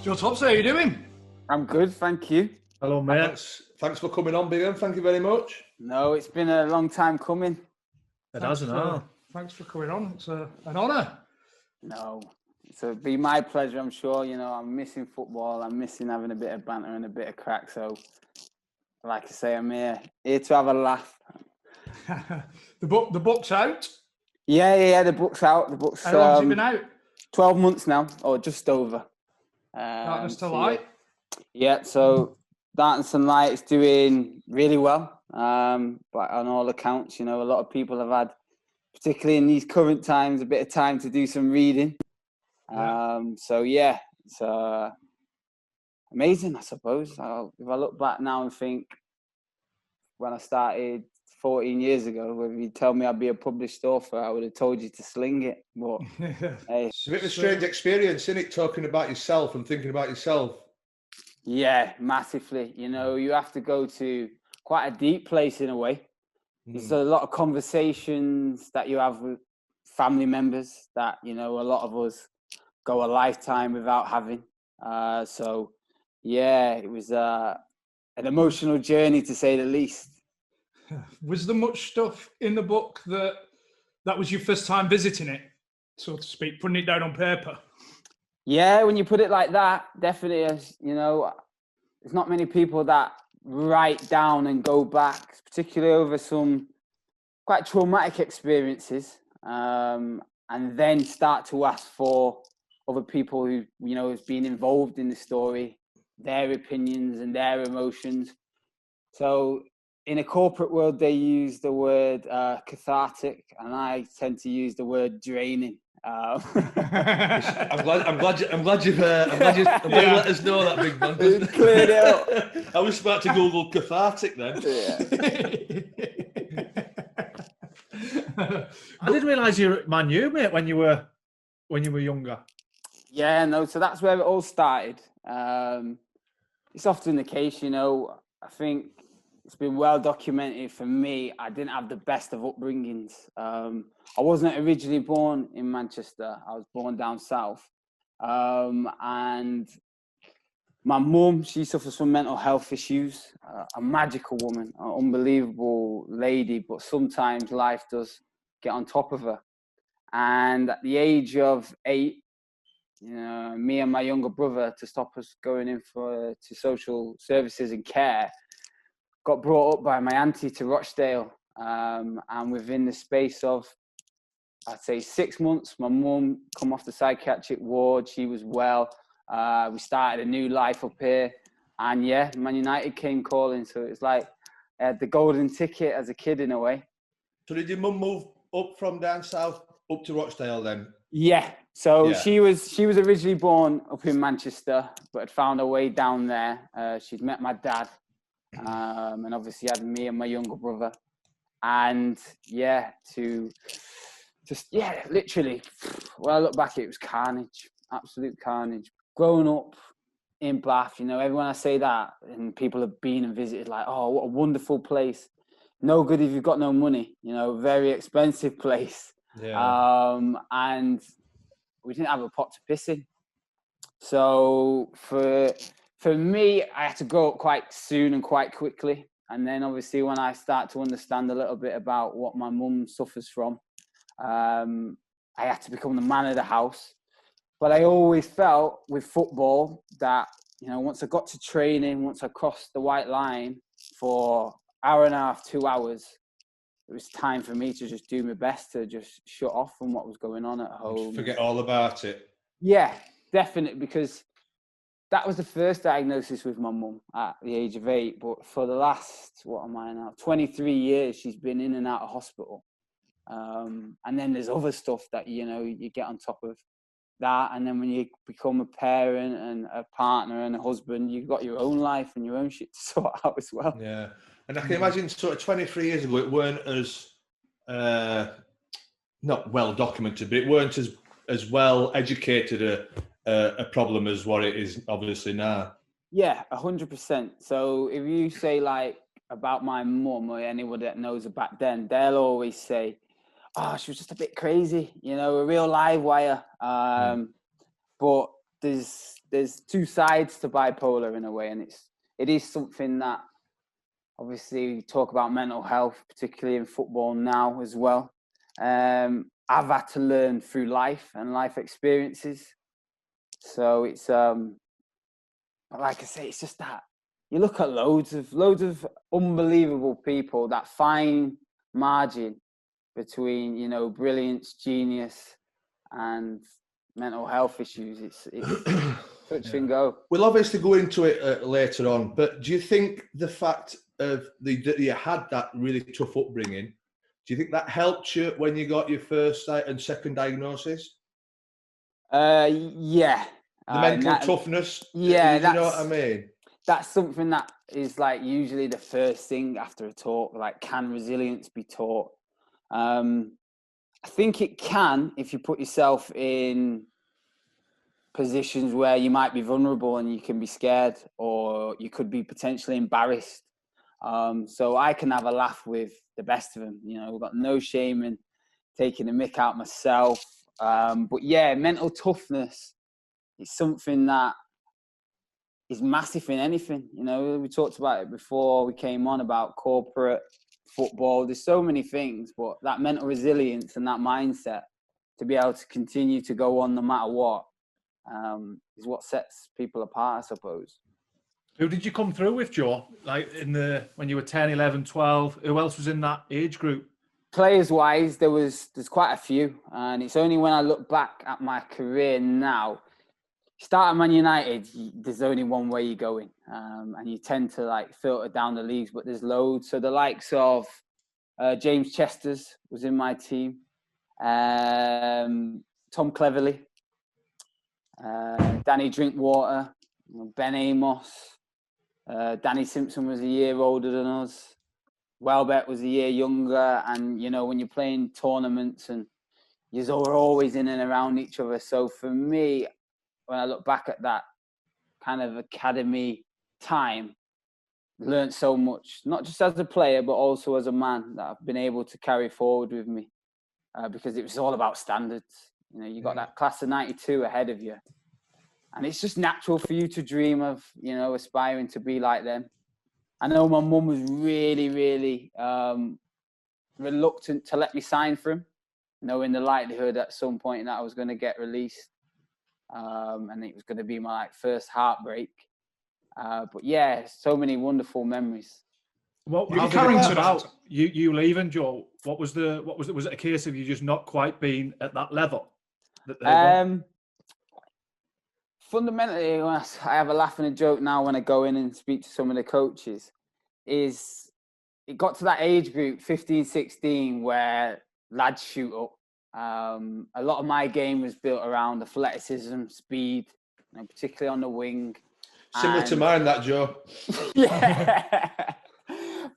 Joe Thompson, how are you doing? I'm good, thank you. Hello, mate. Thanks for coming on, Big. Thank you very much. No, it's been a long time coming. It hasn't, no. Thanks for coming on. It's an honour. No, it'll be my pleasure, I'm sure. You know, I'm missing football. I'm missing having a bit of banter and a bit of crack. So, like I say, I'm here to have a laugh. The book's out. Yeah, the book's out. The book's How long's it been out? 12 months now, or just over. Darkness to Light. Yeah, so Darkness and Light is doing really well. But on all accounts, you know, a lot of people have had, particularly in these current times, a bit of time to do some reading. So yeah, it's amazing, I suppose. If I look back now and think when I started 14 years ago, if you tell me I'd be a published author, I would have told you to sling it. But hey. It's a bit of a strange experience, isn't it? Talking about yourself and thinking about yourself. Yeah, massively. You know, you have to go to quite a deep place in a way. There's a lot of conversations that you have with family members that, you know, a lot of us go a lifetime without having. So, yeah, it was an emotional journey, to say the least. Was there much stuff in the book that was your first time visiting it, so to speak, putting it down on paper? Yeah, when you put it like that, definitely, you know, there's not many people that write down and go back, particularly over some quite traumatic experiences, and then start to ask for other people who, you know, has been involved in the story, their opinions and their emotions. So in a corporate world, they use the word cathartic, and I tend to use the word draining. I'm glad you let us know that, Big Man. Cleared it up. I was about to Google cathartic then. I didn't realise you were Man U, mate, when you were younger. Yeah, no. So that's where it all started. It's often the case, you know. I think it's been well documented for me. I didn't have the best of upbringings. I wasn't originally born in Manchester. I was born down south. And my mum, she suffers from mental health issues. A magical woman, an unbelievable lady, but sometimes life does get on top of her. And at the age of 8, you know, me and my younger brother, to stop us going in to social services and care, got brought up by my auntie to Rochdale. And within the space of, I'd say, 6 months, my mum come off the psychiatric ward. She was well. We started a new life up here. And yeah, Man United came calling. So it's like I had the golden ticket as a kid in a way. So did your mum move up from down south up to Rochdale then? Yeah. So she was originally born up in Manchester, but had found her way down there. She'd met my dad. And obviously had me and my younger brother, and literally, when I look back, it was carnage, absolute carnage. Growing up in Bath, you know, everyone I say that, and people have been and visited, like, oh, what a wonderful place. No good if you've got no money, you know, very expensive place. And we didn't have a pot to piss in. So for me, I had to grow up quite soon and quite quickly. And then obviously when I start to understand a little bit about what my mum suffers from, I had to become the man of the house. But I always felt with football that, you know, once I got to training, once I crossed the white line for hour and a half, 2 hours, it was time for me to just do my best to just shut off from what was going on at home. Forget all about it. Yeah, definitely, because that was the first diagnosis with my mum at the age of 8. But for the last, 23 years, she's been in and out of hospital. And then there's other stuff that, you know, you get on top of that. And then when you become a parent and a partner and a husband, you've got your own life and your own shit to sort out as well. Yeah. And I can imagine sort of 23 years ago, it weren't as, not well documented, but it weren't as well educated a problem as what it is obviously now. Yeah, 100%. So if you say like about my mum or anybody that knows her back then, they'll always say, oh, she was just a bit crazy, you know, a real live wire. But there's two sides to bipolar in a way, and it is something that obviously we talk about mental health, particularly in football now as well. I've had to learn through life and life experiences. So it's like I say, it's just that you look at loads of unbelievable people, that fine margin between, you know, brilliance, genius, and mental health issues. It's touch and go. We'll obviously go into it later on, but do you think the fact of that you had that really tough upbringing, do you think that helped you when you got your first and second diagnosis? Yeah. The mental toughness. Yeah, you know what I mean? That's something that is like usually the first thing after a talk. Like, can resilience be taught? I think it can if you put yourself in positions where you might be vulnerable and you can be scared, or you could be potentially embarrassed. So I can have a laugh with the best of them. You know, we've got no shame in taking the mick out myself. But yeah, mental toughness is something that is massive in anything. You know, we talked about it before we came on about corporate football. There's so many things, but that mental resilience and that mindset to be able to continue to go on no matter what is what sets people apart, I suppose. Who did you come through with, Joe? Like when you were 10, 11, 12, who else was in that age group? Players wise, there's quite a few, and it's only when I look back at my career now. Start at Man United, there's only one way you're going, and you tend to like filter down the leagues, but there's loads. So the likes of James Chesters was in my team, Tom Cleverley, Danny Drinkwater, Ben Amos, Danny Simpson was a year older than us. Welbeck was a year younger, and you know, when you're playing tournaments and you're always in and around each other. So for me, when I look back at that kind of academy time, learned so much, not just as a player, but also as a man, that I've been able to carry forward with me, because it was all about standards. You know, you got that class of 92 ahead of you, and it's just natural for you to dream of, you know, aspiring to be like them. I know my mum was really, really reluctant to let me sign for him, knowing the likelihood at some point that I was going to get released. And it was going to be my first heartbreak. But yeah, so many wonderful memories. What how did it come about? You leaving, Joe? Was it a case of you just not quite being at that level? Fundamentally, I have a laugh and a joke now when I go in and speak to some of the coaches, is it got to that age group, 15, 16, where lads shoot up. A lot of my game was built around athleticism, speed, you know, particularly on the wing. Similar to mine, that, Joe. Yeah.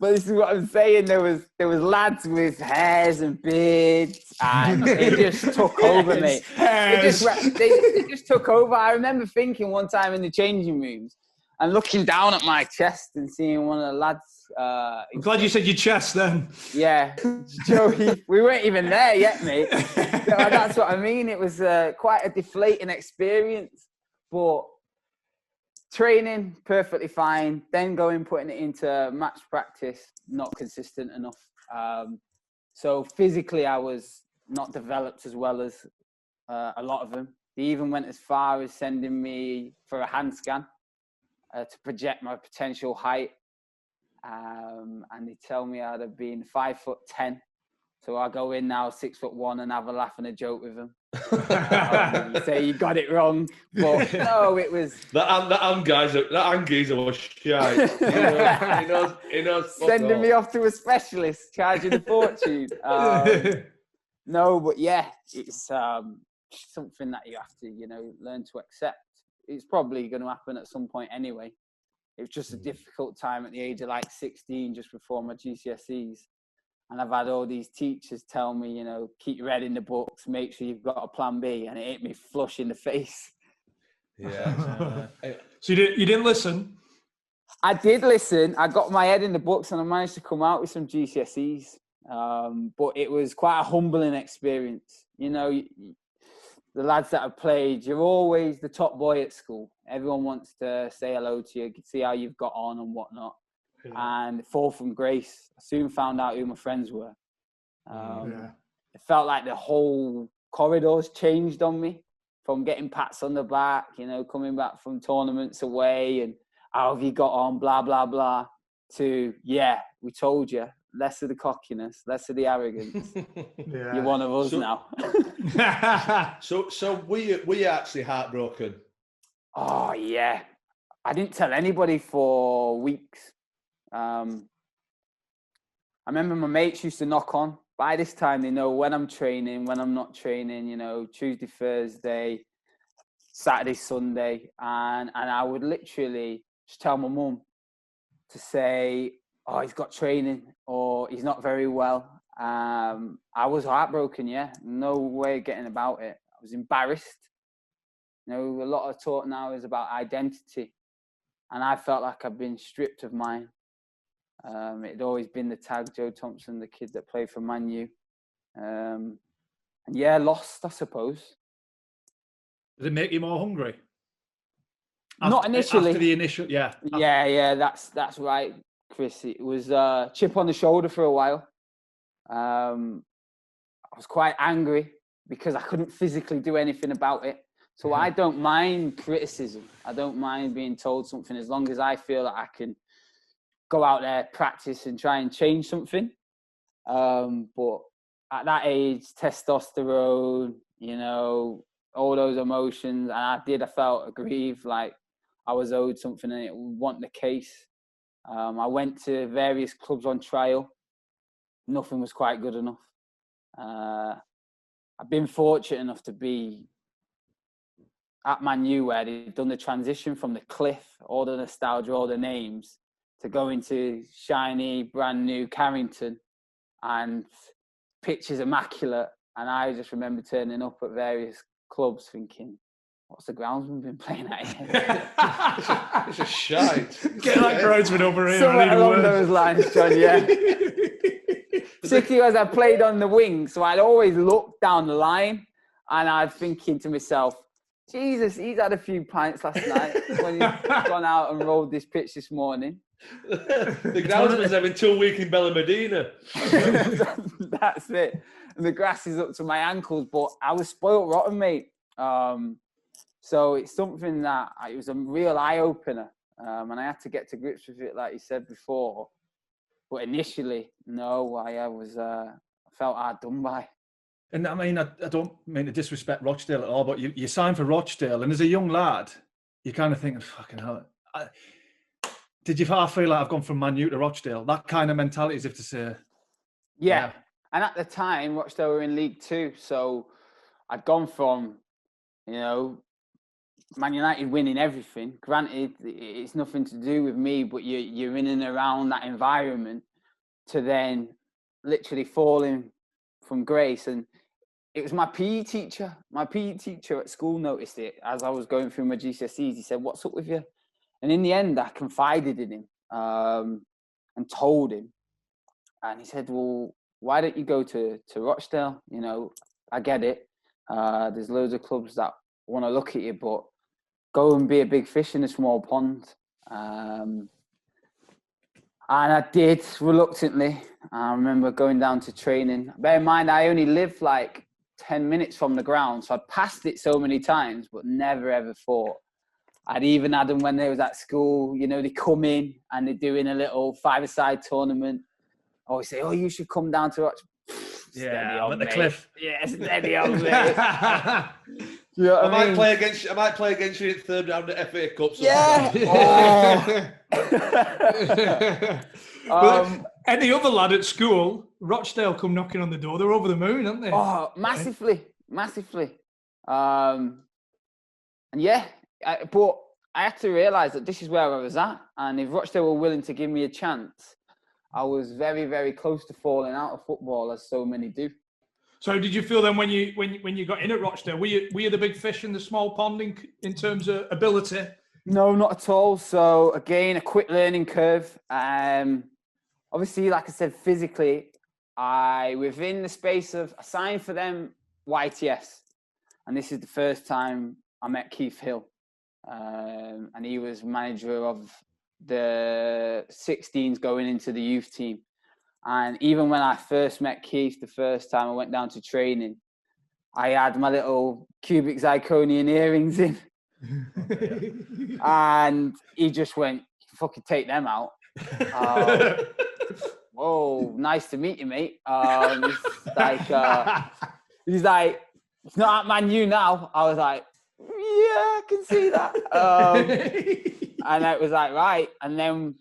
But this is what I'm saying. There was lads with hairs and beards, and it just took over me. They just took over. I remember thinking one time in the changing rooms and looking down at my chest and seeing one of the lads. I'm glad you said your chest then. Yeah, Joey, we weren't even there yet, mate. So that's what I mean. It was quite a deflating experience, but training perfectly fine. Then putting it into match practice, not consistent enough. So physically, I was not developed as well as a lot of them. They even went as far as sending me for a hand scan to project my potential height. And they tell me I'd have been 5'10". So I go in now 6'1" and have a laugh and a joke with them. Say you got it wrong, but no, it was that geezer was shy. He knows sending me off to a specialist, charging a fortune. No, but yeah, it's something that you have to, you know, learn to accept. It's probably going to happen at some point anyway. It was just a difficult time at the age of like 16, just before my GCSEs. And I've had all these teachers tell me, you know, keep your head in the books, make sure you've got a plan B. And it hit me flush in the face. Yeah. So you didn't listen? I did listen. I got my head in the books and I managed to come out with some GCSEs. But it was quite a humbling experience. You know, the lads that have played, you're always the top boy at school. Everyone wants to say hello to you, see how you've got on and whatnot. Yeah. And fall from grace. I soon found out who my friends were. It felt like the whole corridors changed on me, from getting pats on the back, you know, coming back from tournaments away and how have you got on, blah, blah, blah, to, yeah, we told you, less of the cockiness, less of the arrogance. Yeah. You're one of us now. So were you actually heartbroken? Oh, yeah. I didn't tell anybody for weeks. I remember my mates used to knock on. By this time, they know when I'm training, when I'm not training, you know, Tuesday, Thursday, Saturday, Sunday. And I would literally just tell my mum to say, oh, he's got training or he's not very well. I was heartbroken, yeah. No way of getting about it. I was embarrassed. You know, a lot of talk now is about identity. And I felt like I've been stripped of mine. It'd always been the tag, Joe Thompson, the kid that played for Man U. And yeah, lost, I suppose. Did it make you more hungry? Not initially. After the initial, yeah. Yeah, that's right, Chris. It was a chip on the shoulder for a while. I was quite angry because I couldn't physically do anything about it. So I don't mind criticism. I don't mind being told something as long as I feel that I can go out there, practice and try and change something. But at that age, testosterone, you know, all those emotions. And I felt aggrieved, like I was owed something and it wasn't the case. I went to various clubs on trial. Nothing was quite good enough. I've been fortunate enough to be at Man U where they've done the transition from the cliff, all the nostalgia, all the names, to go into shiny, brand new Carrington, and pitch is immaculate. And I just remember turning up at various clubs thinking, what's the groundsman been playing at here? It's a shite. Get that groundsman over here. Somewhere along those lines, John, yeah. Particularly as I played on the wing, so I'd always look down the line and I'd thinking to myself, Jesus, he's had a few pints last night when he's gone out and rolled this pitch this morning. The groundsman's having 2 weeks in Bella Medina. That's it. And the grass is up to my ankles, but I was spoiled rotten, mate. So it's something that it was a real eye-opener. And I had to get to grips with it, like you said before. But initially, no, I felt hard done by. And I mean, I don't mean to disrespect Rochdale at all, but you signed for Rochdale, and as a young lad, you kind of think, fucking hell. Did you feel like I've gone from Man U to Rochdale? That kind of mentality, as if to say. Yeah. And at the time, Rochdale were in League Two. So I'd gone from, you know, Man United winning everything. Granted, it's nothing to do with me, but you're in and around that environment, to then literally falling from grace. And it was my PE teacher. My PE teacher at school noticed it as I was going through my GCSEs. He said, "What's up with you?" And in the end, I confided in him and told him. And he said, "Well, why don't you go to Rochdale? You know, I get it. There's loads of clubs that want to look at you, but go and be a big fish in a small pond." And I did, reluctantly. I remember going down to training. Bear in mind, I only lived like 10 minutes from the ground, so I'd passed it so many times, but never ever thought. I'd even had them when they was at school, you know, they come in and they're doing a little five-a-side tournament. I always say, "Oh, you should come down to watch." Yeah, I'm at the cliff. Yeah, steady on, mate. You know what I might mean? play against you in the third round at FA Cup. Yeah. But any other lad at school, Rochdale come knocking on the door. They're over the moon, aren't they? Oh, massively. And yeah, but I had to realise that this is where I was at. And if Rochdale were willing to give me a chance, I was very, very close to falling out of football, as so many do. So did you feel then when you got in at Rochdale, were you the big fish in the small pond in terms of ability? No, not at all. So again, a quick learning curve. Obviously, like I said, physically, within the space of, I signed for them YTS. And this is the first time I met Keith Hill. And he was manager of the 16s going into the youth team. And even when I first met Keith, the first time I went down to training, I had my little cubic zirconian earrings in. And he just went, fucking take them out. Whoa, nice to meet you, mate. He's like, it's not at Man U now. I was like, yeah, I can see that. And it was like, right. And then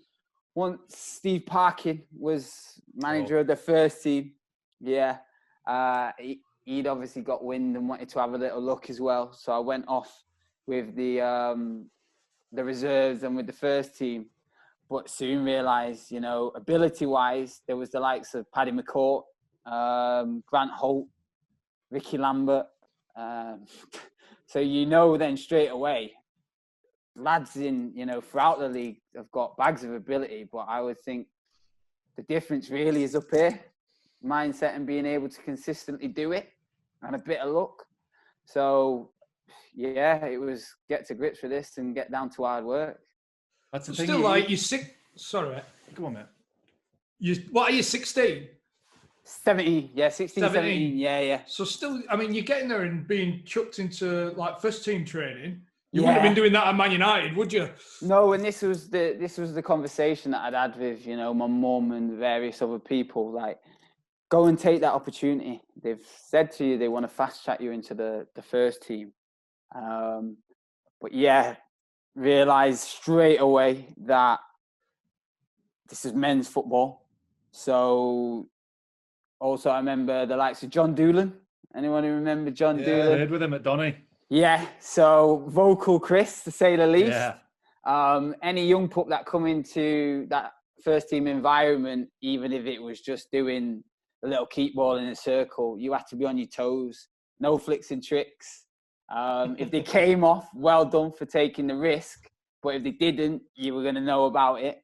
once Steve Parkin was manager of the first team, he'd obviously got wind and wanted to have a little look as well. So I went off with the reserves and with the first team, but soon realised, ability-wise, there was the likes of Paddy McCourt, Grant Holt, Ricky Lambert. So then straight away, lads in, throughout the league have got bags of ability, but I would think the difference really is up here. Mindset and being able to consistently do it and a bit of luck. So, yeah, it was get to grips with this and get down to hard work. That's the Still, thing. like, you're sick. Sorry, mate. Come on, mate. What are you, 16? 17, yeah, 16, 17, yeah. So still, I mean, you're getting there and being chucked into, like, first team training. You Yeah. wouldn't have been doing that at Man United, would you? No, and this was the conversation that I'd had with, my mum and various other people. Like, go and take that opportunity. They've said to you they want to fast track you into the first team. But yeah, realised straight away that this is men's football. So also I remember the likes of John Doolan. Anyone who remember John Doolan? I played with him at Donny. Yeah, so vocal Chris, to say the least. Yeah. Any young pup that come into that first team environment, even if it was just doing a little keep ball in a circle, you had to be on your toes. No flicks and tricks. If they came off, well done for taking the risk. But if they didn't, you were going to know about it.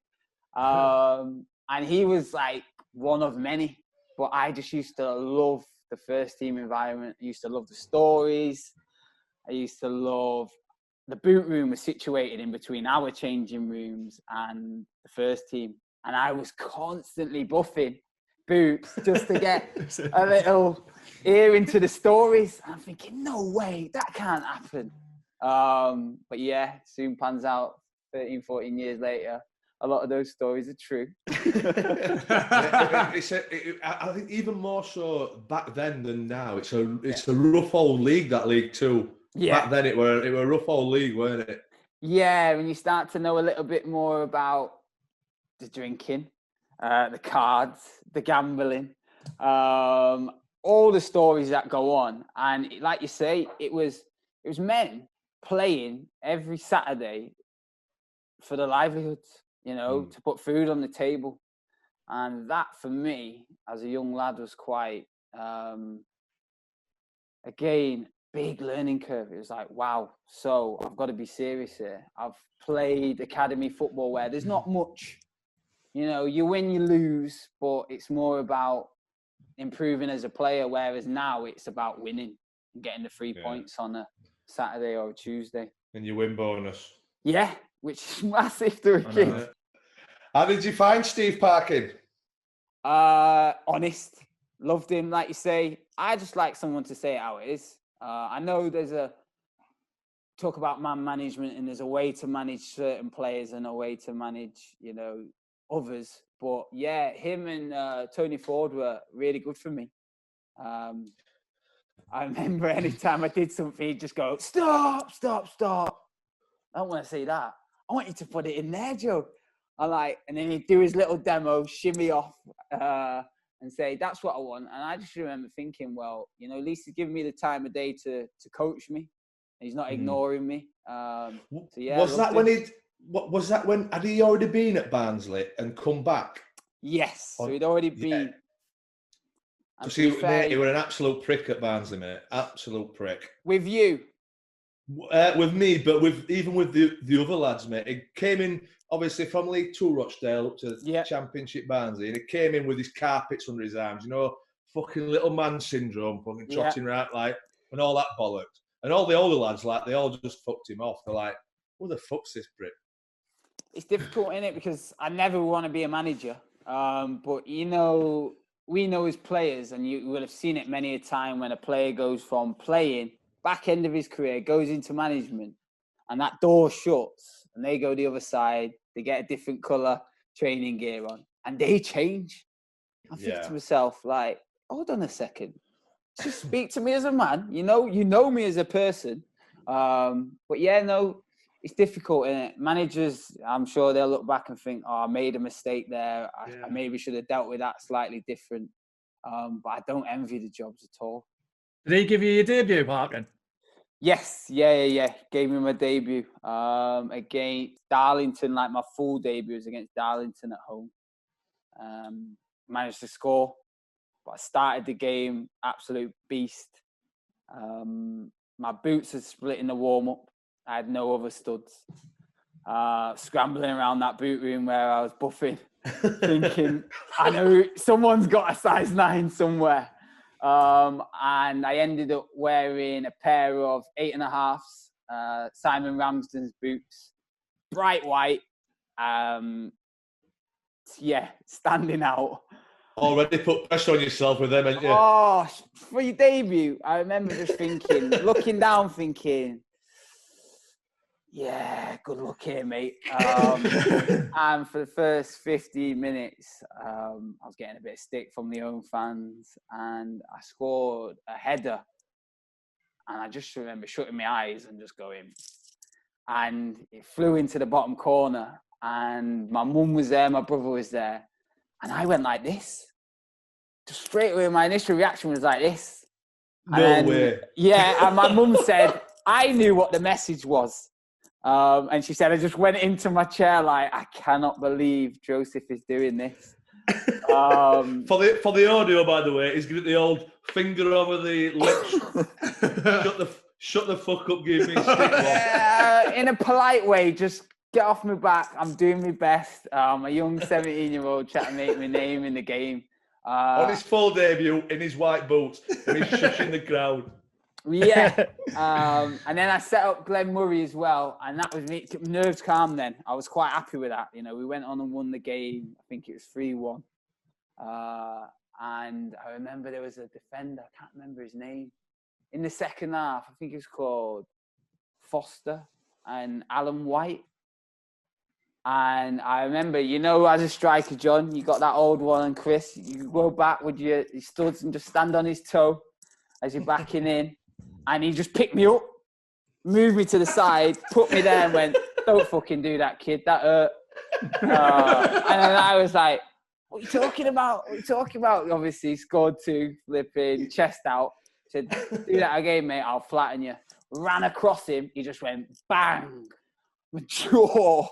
And he was like one of many. But I just used to love the first team environment. I used to love the stories. I used to love the boot room was situated in between our changing rooms and the first team. And I was constantly buffing boots just to get a little ear into the stories. I'm thinking, no way, that can't happen. But yeah, soon pans out 13, 14 years later. A lot of those stories are true. I think even more so back then than now. It's a rough old league, that League Two. Yeah. Back then it were a rough old league, weren't it? Yeah, when you start to know a little bit more about the drinking, the cards, the gambling, all the stories that go on. And like you say, it was men playing every Saturday for the livelihoods, to put food on the table. And that for me, as a young lad, was quite, again, big learning curve. It was like, wow, so I've got to be serious here. I've played academy football where there's not much, you win, you lose, but it's more about improving as a player, whereas now it's about winning and getting the 3 points on a Saturday or a Tuesday. And you win bonus. Yeah, which is massive to a kid. How did you find Steve Parkin? Honest. Loved him, like you say. I just like someone to say it how it is. I know there's talk about man management, and there's a way to manage certain players and a way to manage, others. But yeah, him and Tony Ford were really good for me. I remember anytime I did something, he'd just go, stop. I don't want to say that. I want you to put it in there, Joe. And then he'd do his little demo, shimmy off, and say, that's what I want. And I just remember thinking, well, at least he's giving me the time of day to coach me. And he's not ignoring me. So yeah. Was that when had he already been at Barnsley and come back? Yes. So he'd already been. Because he were an absolute prick at Barnsley, mate. Absolute prick. With you? With me, but even with the other lads, mate. He came in, obviously, from League Two Rochdale up to Championship Barnsley, and he came in with his carpets under his arms, fucking little man syndrome, fucking trotting right, and all that bollocks. And all the older lads, like, they all just fucked him off. They're like, who the fuck's this prick? It's difficult, innit? Because I never want to be a manager. But, you know, we know as players, and you will have seen it many a time when a player goes from playing, back end of his career, goes into management, and that door shuts, and they go the other side, they get a different colour training gear on, and they change. I think to myself, like, hold on a second. Just speak to me as a man. You know me as a person. But yeah, no, it's difficult, innit? Managers, I'm sure they'll look back and think, oh, I made a mistake there. I maybe should have dealt with that slightly different. But I don't envy the jobs at all. Did he give you your debut, Martin? Yes, yeah. Gave me my debut against Darlington. Like, my full debut was against Darlington at home. Managed to score, but I started the game absolute beast. My boots had split in the warm-up. I had no other studs. Scrambling around that boot room where I was buffing, thinking, I know someone's got a size 9 somewhere. And I ended up wearing a pair of 8.5s, Simon Ramsden's boots, bright white. Standing out. Already put pressure on yourself with them, haven't you? Oh, for your debut, I remember just thinking, looking down, thinking, yeah, good luck here, mate. And for the first 15 minutes, I was getting a bit of stick from the home fans, and I scored a header. And I just remember shutting my eyes and just going, and it flew into the bottom corner. And my mum was there, my brother was there, and I went like this. Just straight away, my initial reaction was like this. No way. Yeah, and my mum said, I knew what the message was. And she said, I just went into my chair like, I cannot believe Joseph is doing this. For the audio, by the way, he's giving the old finger over the lips. Shut the fuck up, give me a stick. In a polite way, just get off my back. I'm doing my best. I'm a young 17-year-old trying to make my name in the game. On his full debut, in his white boots, and he's shushing the crowd. Yeah. And then I set up Glenn Murray as well, and that was me. Nerves calm then. I was quite happy with that. You know, we went on and won the game. I think it was 3-1. And I remember there was a defender, I can't remember his name. In the second half, I think it was called Foster and Alan White. And I remember, you know, as a striker, John, you got that old one, and Chris, you go back with your studs and just stand on his toe as you're backing in. And he just picked me up, moved me to the side, put me there and went, don't fucking do that, kid. That hurt. And then I was like, what are you talking about? What are you talking about? Obviously, scored 2, flipping, chest out. Said, do that again, mate. I'll flatten you. Ran across him. He just went bang. The jaw.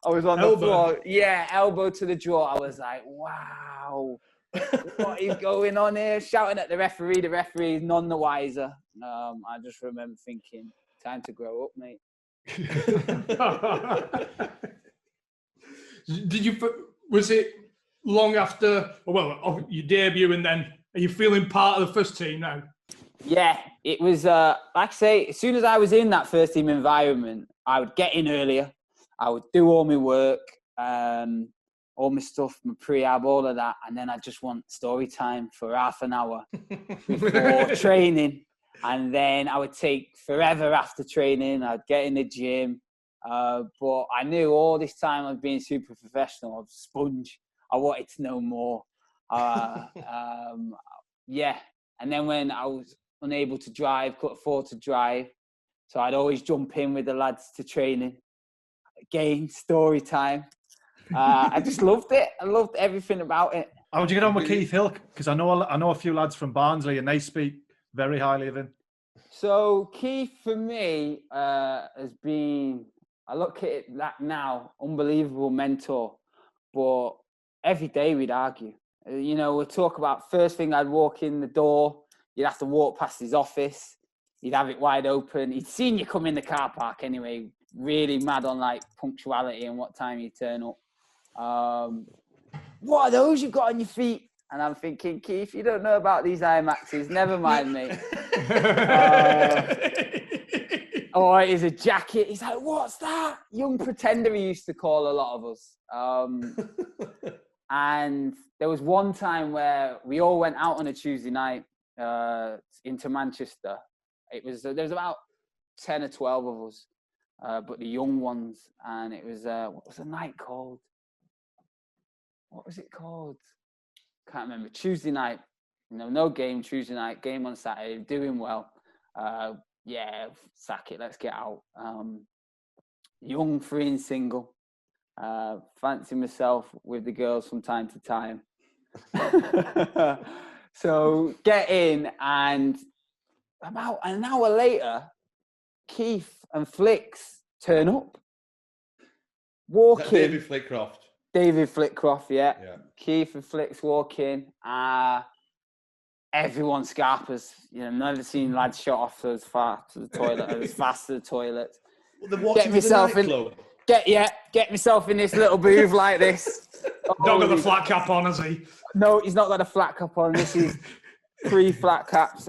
I was on the floor. Yeah, elbow to the jaw. I was like, wow. What is going on here? Shouting at the referee. The referee is none the wiser. I just remember thinking, time to grow up, mate. Was it long after, well, your debut, and then are you feeling part of the first team now? Yeah, it was, like I say, as soon as I was in that first team environment, I would get in earlier. I would do all my work, all my stuff, my pre-ab, all of that. And then I just want story time for half an hour before training. And then I would take forever after training. I'd get in the gym. But I knew all this time I was being super professional. I was a sponge. I wanted to know more. Yeah. And then when I was unable to drive, couldn't afford to drive, so I'd always jump in with the lads to training. Again, story time. I just loved it. I loved everything about it. How would you get on with Keith Hill? Because I know a few lads from Barnsley, and they speak very highly of him. So Keith, for me, has been, I look at it like now, unbelievable mentor. But every day we'd argue. You know, we'd talk about first thing I'd walk in the door, you'd have to walk past his office, he'd have it wide open. He'd seen you come in the car park anyway, really mad on like punctuality and what time you turn up. What are those you've got on your feet? And I'm thinking, Keith, you don't know about these IMAXs. Never mind, mate. Oh, it is a jacket. He's like, what's that? Young Pretender, he used to call a lot of us. And there was one time where we all went out on a Tuesday night into Manchester. There was about 10 or 12 of us, but the young ones. And it was, what was the night called? What was it called? Can't remember. Tuesday night. No game Tuesday night. Game on Saturday. Doing well. Yeah, sack it. Let's get out. Young, free and single. Fancy myself with the girls from time to time. So get in, and about an hour later, Keith and Flicks turn up. Walk in. David Flitcroft. David Flitcroft, yeah. Keith and Flicks walk in. Everyone scarpers. Never seen lads shot off as far to the toilet, as fast to the toilet. Well, get myself in. Get myself in this little booth like this. Not got the flat cap on, has he? No, he's not got a flat cap on. This is pre-flat caps.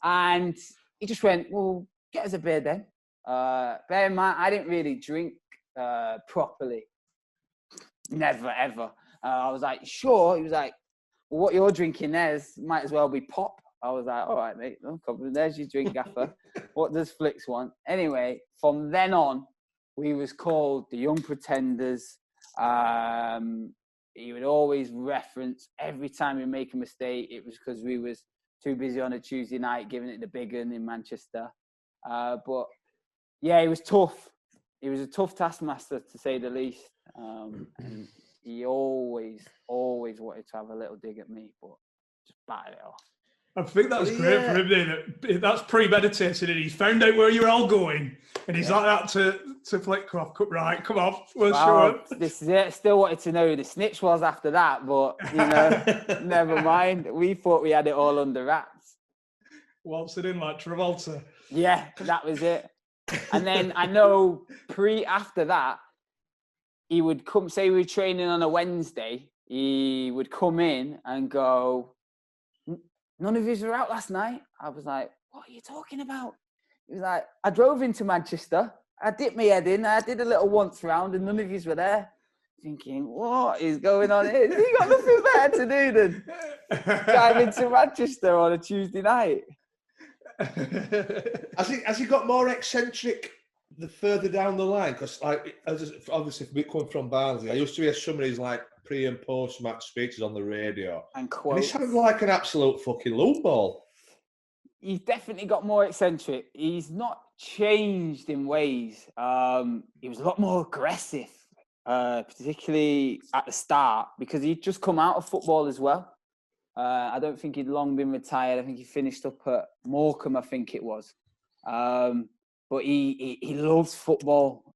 And he just went, well, get us a beer then. Bear in mind, I didn't really drink properly. Never, ever. I was like, sure. He was like, well, what you're drinking there might as well be pop. I was like, all right, mate, no problem. There's your drink, gaffer. What does Flicks want? Anyway, from then on, we was called the Young Pretenders. He would always reference every time we make a mistake, it was because we was too busy on a Tuesday night giving it the big un in Manchester. But yeah, he was tough. He was a tough taskmaster, to say the least. And he always wanted to have a little dig at me, but just batted it off. I think that's great for him. That's premeditated, and he's found out where you're all going, and he's like that to Flitcroft. Right, come on, we'll show him. This is it. Still wanted to know who the snitch was after that, but never mind. We thought we had it all under wraps. Waltzing in like Travolta. Yeah, that was it. And then I know after that, he would come. Say we were training on a Wednesday, he would come in and go, none of yous were out last night. I was like, what are you talking about? He was like, I drove into Manchester. I dipped my head in. I did a little once round and none of yous were there. Thinking, what is going on here? He got nothing better to do than drive into Manchester on a Tuesday night. Has he got more eccentric the further down the line? Because obviously coming from Barnsley, I used to hear some of his pre and post match speeches on the radio, and quotes. And he sounded like an absolute fucking loop ball. He's definitely got more eccentric. He's not changed in ways. He was a lot more aggressive, particularly at the start, because he'd just come out of football as well. I don't think he'd long been retired. I think he finished up at Morecambe, I think it was. But he loves football.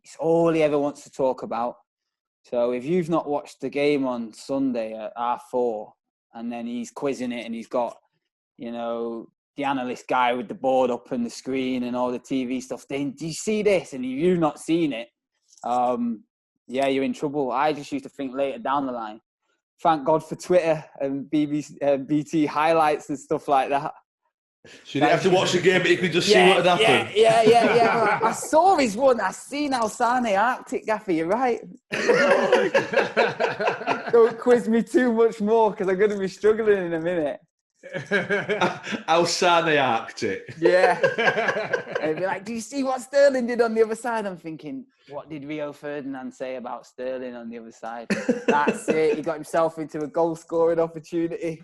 It's all he ever wants to talk about. So if you've not watched the game on Sunday at R4, and then he's quizzing it, and he's got, the analyst guy with the board up and the screen and all the TV stuff, then do you see this? And if you've not seen it, you're in trouble. I just used to think later down the line, thank God for Twitter and BT highlights and stuff like that. So you didn't have to watch the game, but you could just see what had happened. Yeah. I saw his one. I seen Alsane Arctic, Gaffer. You're right. Don't quiz me too much more because I'm going to be struggling in a minute. Alsane Arctic. Yeah. And be like, do you see what Sterling did on the other side? I'm thinking, what did Rio Ferdinand say about Sterling on the other side? That's it. He got himself into a goal scoring opportunity.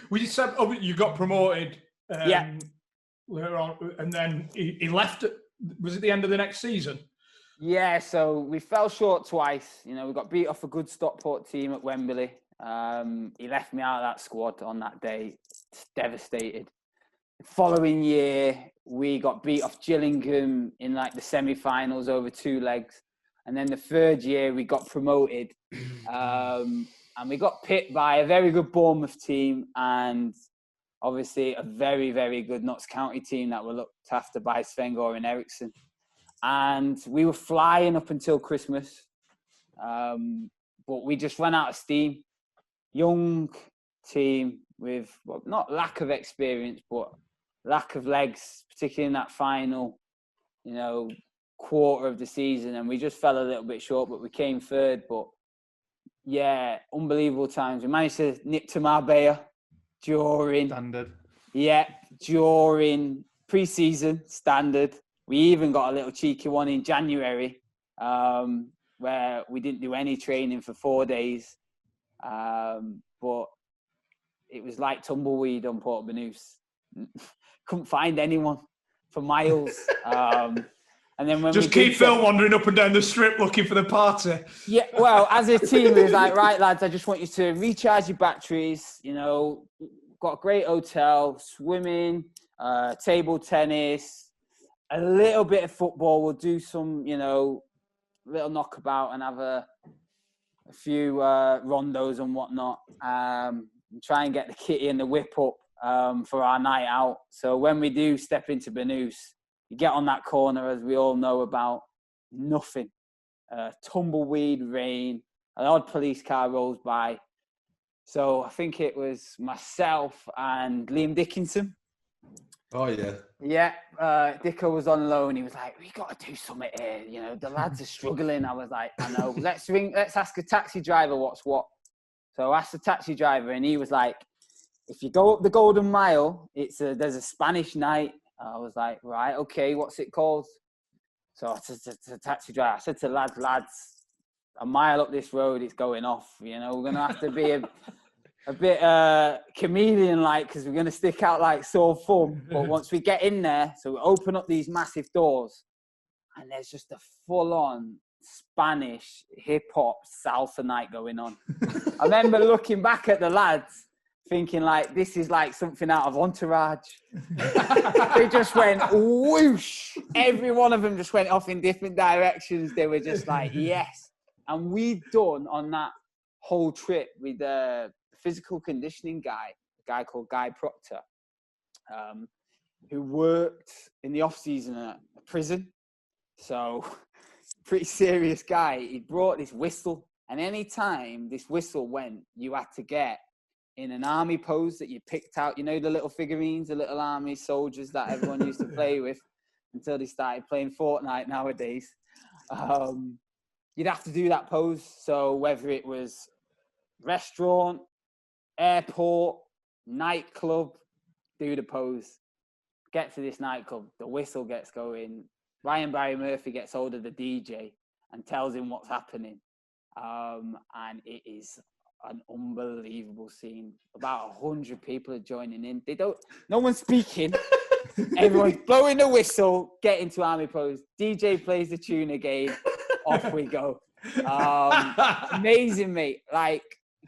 Well, you said you got promoted yeah. later on, and then he left. Was it the end of the next season? Yeah, so we fell short twice. We got beat off a good Stockport team at Wembley. He left me out of that squad on that day. Devastated. The following year, we got beat off Gillingham in the semi-finals over 2 legs. And then the third year, we got promoted. And we got pipped by a very good Bournemouth team and obviously a very, very good Notts County team that were looked after by Sven-Goran Eriksson. And we were flying up until Christmas. but we just ran out of steam. Young team with not lack of experience, but lack of legs, particularly in that final, quarter of the season. And we just fell a little bit short, but we came third. But yeah, unbelievable times. We managed to nip to Marbella during pre-season standard. We even got a little cheeky one in January, where we didn't do any training for 4 days. But it was like tumbleweed on Port Banús. Couldn't find anyone for miles. And then when just keep Phil wandering up and down the strip looking for the party. Yeah, well, as a team, it was like, right, lads, I just want you to recharge your batteries. Got a great hotel, swimming, table tennis, a little bit of football. We'll do some, little knockabout and have a few rondos and whatnot. And try and get the kitty and the whip up for our night out. So when we do step into Banús, you get on that corner, as we all know about, nothing. Tumbleweed, rain, an odd police car rolls by. So I think it was myself and Liam Dickinson. Oh, yeah. Yeah, Dicko was on loan. He was like, we got to do something here. The lads are struggling. I was like, I know. Let's ask a taxi driver what's what. So I asked the taxi driver, and he was like, if you go up the Golden Mile, there's a Spanish night. I was like, right, okay, what's it called? So I said to the taxi driver, I said to lads, a mile up this road, it's going off. We're going to have to be a bit chameleon-like, because we're going to stick out like sore thumb. But once we get in there, so we open up these massive doors, and there's just a full-on Spanish hip-hop salsa night going on. I remember looking back at the lads, thinking like, this is like something out of Entourage. They just went whoosh. Every one of them just went off in different directions. They were just like, yes. And we'd done on that whole trip with a physical conditioning guy, a guy called Guy Proctor, who worked in the off-season at a prison. So pretty serious guy. He brought this whistle, and any time this whistle went, you had to get in an army pose that you picked out. The little figurines, the little army soldiers that everyone used to play with until they started playing Fortnite nowadays. You'd have to do that pose. So whether it was restaurant, airport, nightclub, do the pose. Get to this nightclub, the whistle gets going. Ryan Barry Murphy gets hold of the DJ and tells him what's happening. And it is an unbelievable scene. About 100 people are joining in. No one's speaking. Everyone's blowing the whistle, get into army pose. DJ plays the tune again. Off we go. Amazing, mate. Like,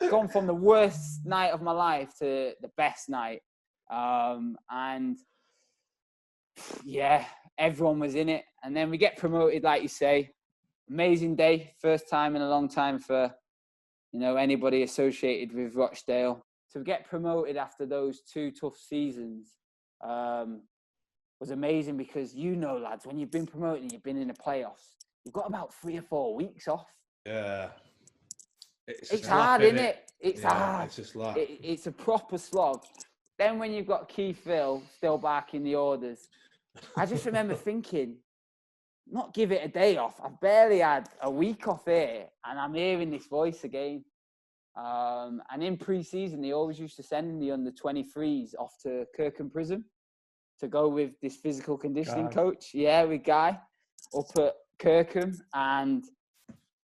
gone from the worst night of my life to the best night. And yeah, everyone was in it. And then we get promoted, like you say. Amazing day. First time in a long time for anybody associated with Rochdale. To get promoted after those 2 tough seasons was amazing, because lads, when you've been promoted and you've been in the playoffs, you've got about 3 or 4 weeks off. Yeah. It's hard, isn't it? It's hard. It's just like... It's a proper slog. Then when you've got Keith Hill still barking the orders, I just remember thinking, not give it a day off. I've barely had a week off here, and I'm hearing this voice again. And in pre-season, they always used to send the under-23s off to Kirkham Prison to go with this physical conditioning coach. Yeah, with Guy up at Kirkham. And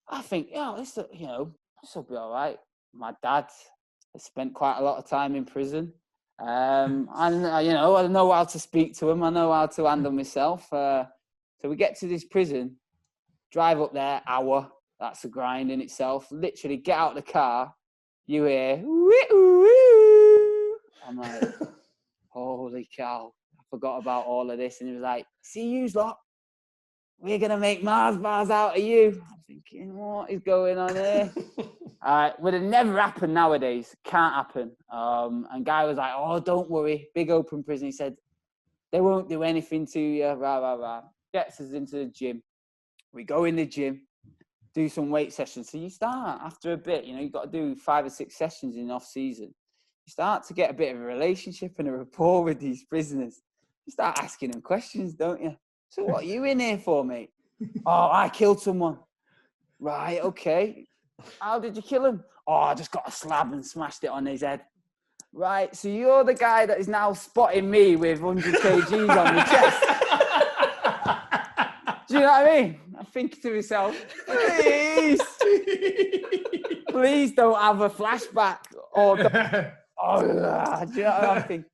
I think, this will be all right. My dad has spent quite a lot of time in prison. And, I know how to speak to him. I know how to handle myself. So we get to this prison, drive up there, hour. That's a grind in itself. Literally get out of the car, you hear, woo. I'm like, holy cow, I forgot about all of this. And he was like, see yous lot, we're going to make Mars bars out of you. I'm thinking, what is going on here? Would have never happened nowadays. Can't happen. And Guy was like, oh, don't worry. Big open prison. He said, they won't do anything to you. Rah, rah, rah. Gets us into the gym. We go in the gym, do some weight sessions. So you start after a bit, you've got to do 5 or 6 sessions in off season. You start to get a bit of a relationship and a rapport with these prisoners. You start asking them questions, don't you? So what are you in here for, mate? Oh, I killed someone. Right, okay. How did you kill him? Oh, I just got a slab and smashed it on his head. Right, so you're the guy that is now spotting me with 100 kgs on your chest. Do you know what I mean? I think to myself, please don't have a flashback. Or do you know what I'm thinking?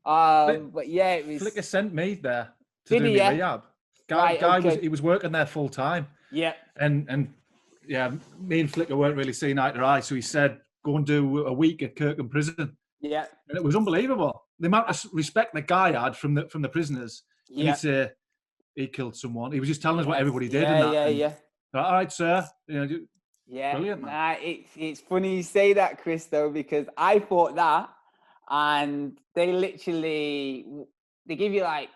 But yeah, it was... Flicker sent me there to do yeah? rehab. He was working there full time. Yeah. And yeah, me and Flicker weren't really seeing eye to eye, so he said, go and do a week at Kirkham Prison. Yeah. And it was unbelievable. The amount of respect the guy had from the prisoners. Yeah. He'd say he killed someone. He was just telling us what everybody did. Yeah. All right, sir. Yeah. Brilliant, man. It's funny you say that, Chris, though, because I thought that, and they give you 5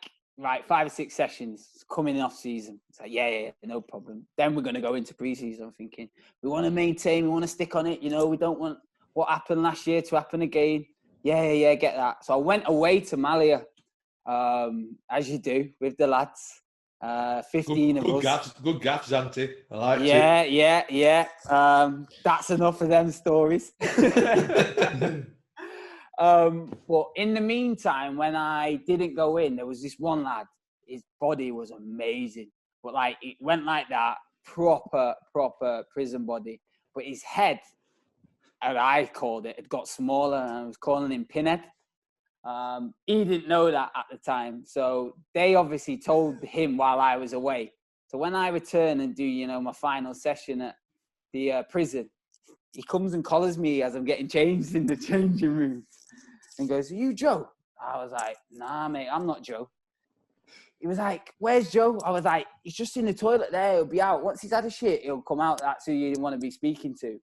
or 6 sessions coming off season. It's like, yeah, no problem. Then we're going to go into pre-season. I'm thinking, we want to maintain, we want to stick on it. We don't want what happened last year to happen again. Yeah, get that. So I went away to Malia, as you do with the lads. 15 of us. Good gaffs, Auntie. I like it. Yeah. That's enough of them stories. But in the meantime, when I didn't go in, there was this one lad. His body was amazing, but it went like that, proper prison body. But his head, as I called it, had got smaller, and I was calling him Pinhead. He didn't know that at the time, so they obviously told him while I was away. So when I return and do, my final session at the prison, he comes and collars me as I'm getting changed in the changing room and goes, "Are you Joe?" I was like, "Nah, mate, I'm not Joe." He was like, "Where's Joe?" I was like, "He's just in the toilet there. He'll be out. Once he's had a shit, he'll come out. That's who you didn't want to be speaking to."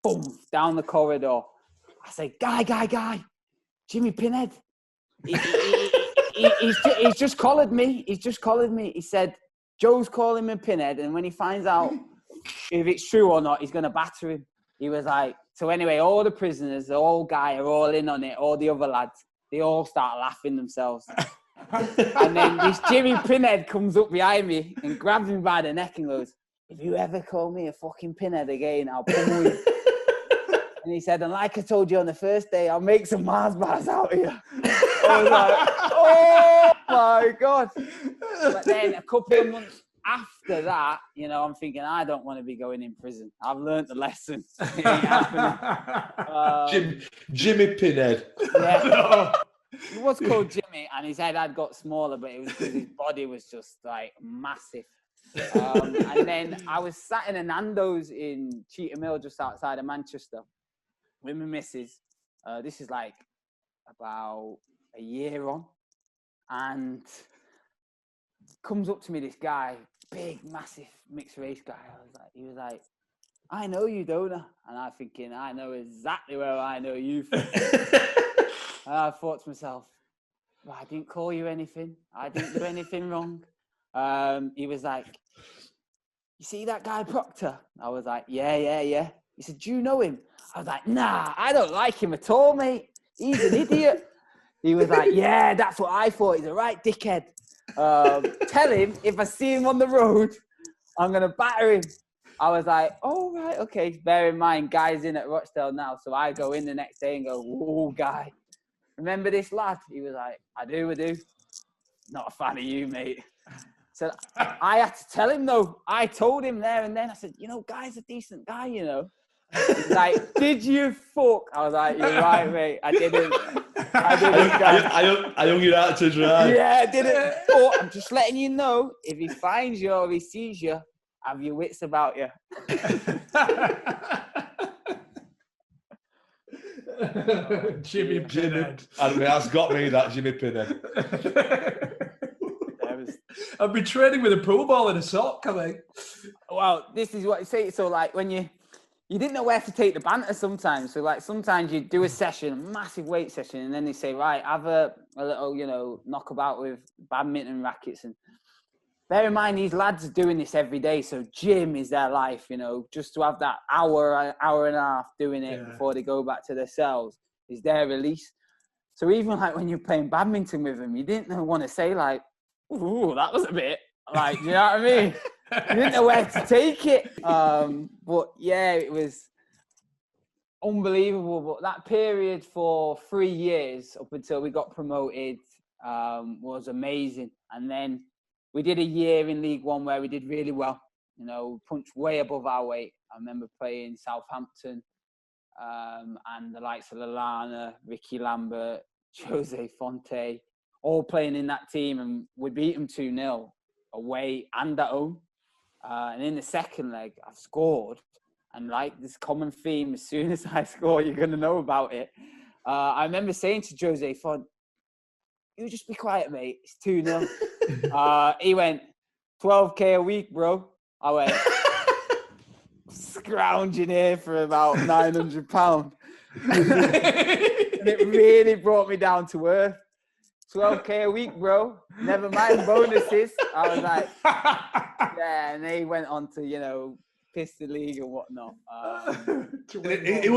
Boom, down the corridor. I say, guy, Jimmy Pinhead. He's just collared me. He said, Joe's calling me Pinhead, and when he finds out if it's true or not, he's going to batter him. He was like, so anyway, all the prisoners, the old guy are all in on it, all the other lads, they all start laughing themselves. And then this Jimmy Pinhead comes up behind me and grabs me by the neck and goes, "If you ever call me a fucking pinhead again, I'll pummel you." And he said, "And like I told you on the first day, I'll make some Mars bars out of you." I was like, oh my God. But then a couple of months after that, I'm thinking, I don't want to be going in prison. I've learned the lesson. It ain't happening. Jimmy Pinhead. Yeah. He was called Jimmy, and his head had got smaller, but it was because his body was just massive. And then I was sat in a Nando's in Cheetham Hill, just outside of Manchester, with my missus. This is about a year on, and comes up to me this guy, big, massive mixed race guy. He was like, "I know you, don't I?" And I'm thinking, I know exactly where I know you from. And I thought to myself, well, I didn't call you anything. I didn't do anything wrong. He was like, "You see that guy Proctor?" I was like, yeah. He said, "Do you know him?" I was like, "Nah, I don't like him at all, mate. He's an idiot." He was like, "Yeah, that's what I thought. He's a right dickhead. Tell him if I see him on the road, I'm going to batter him." I was like, "Oh, right, okay." Bear in mind, Guy's in at Rochdale now. So I go in the next day and go, "Whoa, Guy, remember this lad?" He was like, I do. "Not a fan of you, mate." So I had to tell him, though. I told him there and then. I said, Guy's a decent guy, He's like, "Did you fuck?" I was like, "You're right, mate. I didn't." I hung you out to dry. Yeah, I didn't. But I'm just letting you know, if he finds you or he sees you, have your wits about you. Jimmy Pinhead. And that's got me, that Jimmy Pinhead. I've been training with a pro ball in a sock, have I? Well, this is what you say. So, when you didn't know where to take the banter sometimes. So, sometimes you do a session, a massive weight session, and then they say, "Right, have a little, knockabout with badminton rackets." And bear in mind, these lads are doing this every day. So gym is their life, you know, just to have that hour and a half doing it before they go back to their cells is their release. So even like when you're playing badminton with them, you didn't want to say like, ooh, that was a bit like, you know what I mean? You didn't know where to take it. But yeah, it was unbelievable. But that period for 3 years up until we got promoted was amazing. And then we did a year in League One where we did really well. You know, punched way above our weight. I remember playing Southampton and the likes of Lallana, Ricky Lambert, Jose Fonte, all playing in that team. And we beat them 2-0 away and at home. And in the second leg, I scored. And like this common theme, as soon as I score, you're going to know about it. I remember saying to Jose Fonte, you just be quiet, mate. It's 2-0. He went, 12K a week, bro. I went, scrounging here for about £900. And it really brought me down to earth. 12K a week, bro. Never mind bonuses. I was like, yeah. And they went on to, you know, piss the league and whatnot. Did he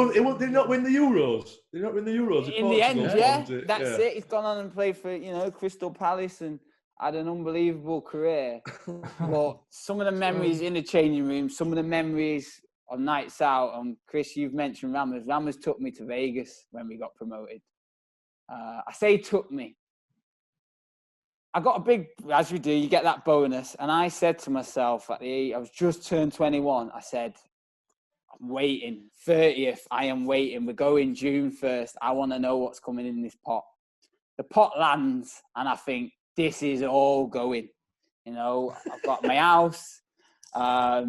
not win the Euros? Did he not win the Euros? In the end, yeah. That's it. He's gone on and played for, you know, Crystal Palace and had an unbelievable career. But some of the memories in the changing room, some of the memories on nights out, and Chris, you've mentioned Rammers. Rammers took me to Vegas when we got promoted. I say took me. I got a big, as you do, you get that bonus. And I said to myself, I was just turned 21. I said, I'm waiting. 30th, I am waiting. We're going June 1st. I want to know what's coming in this pot. The pot lands, and I think, this is all going. You know, I've got my house. I've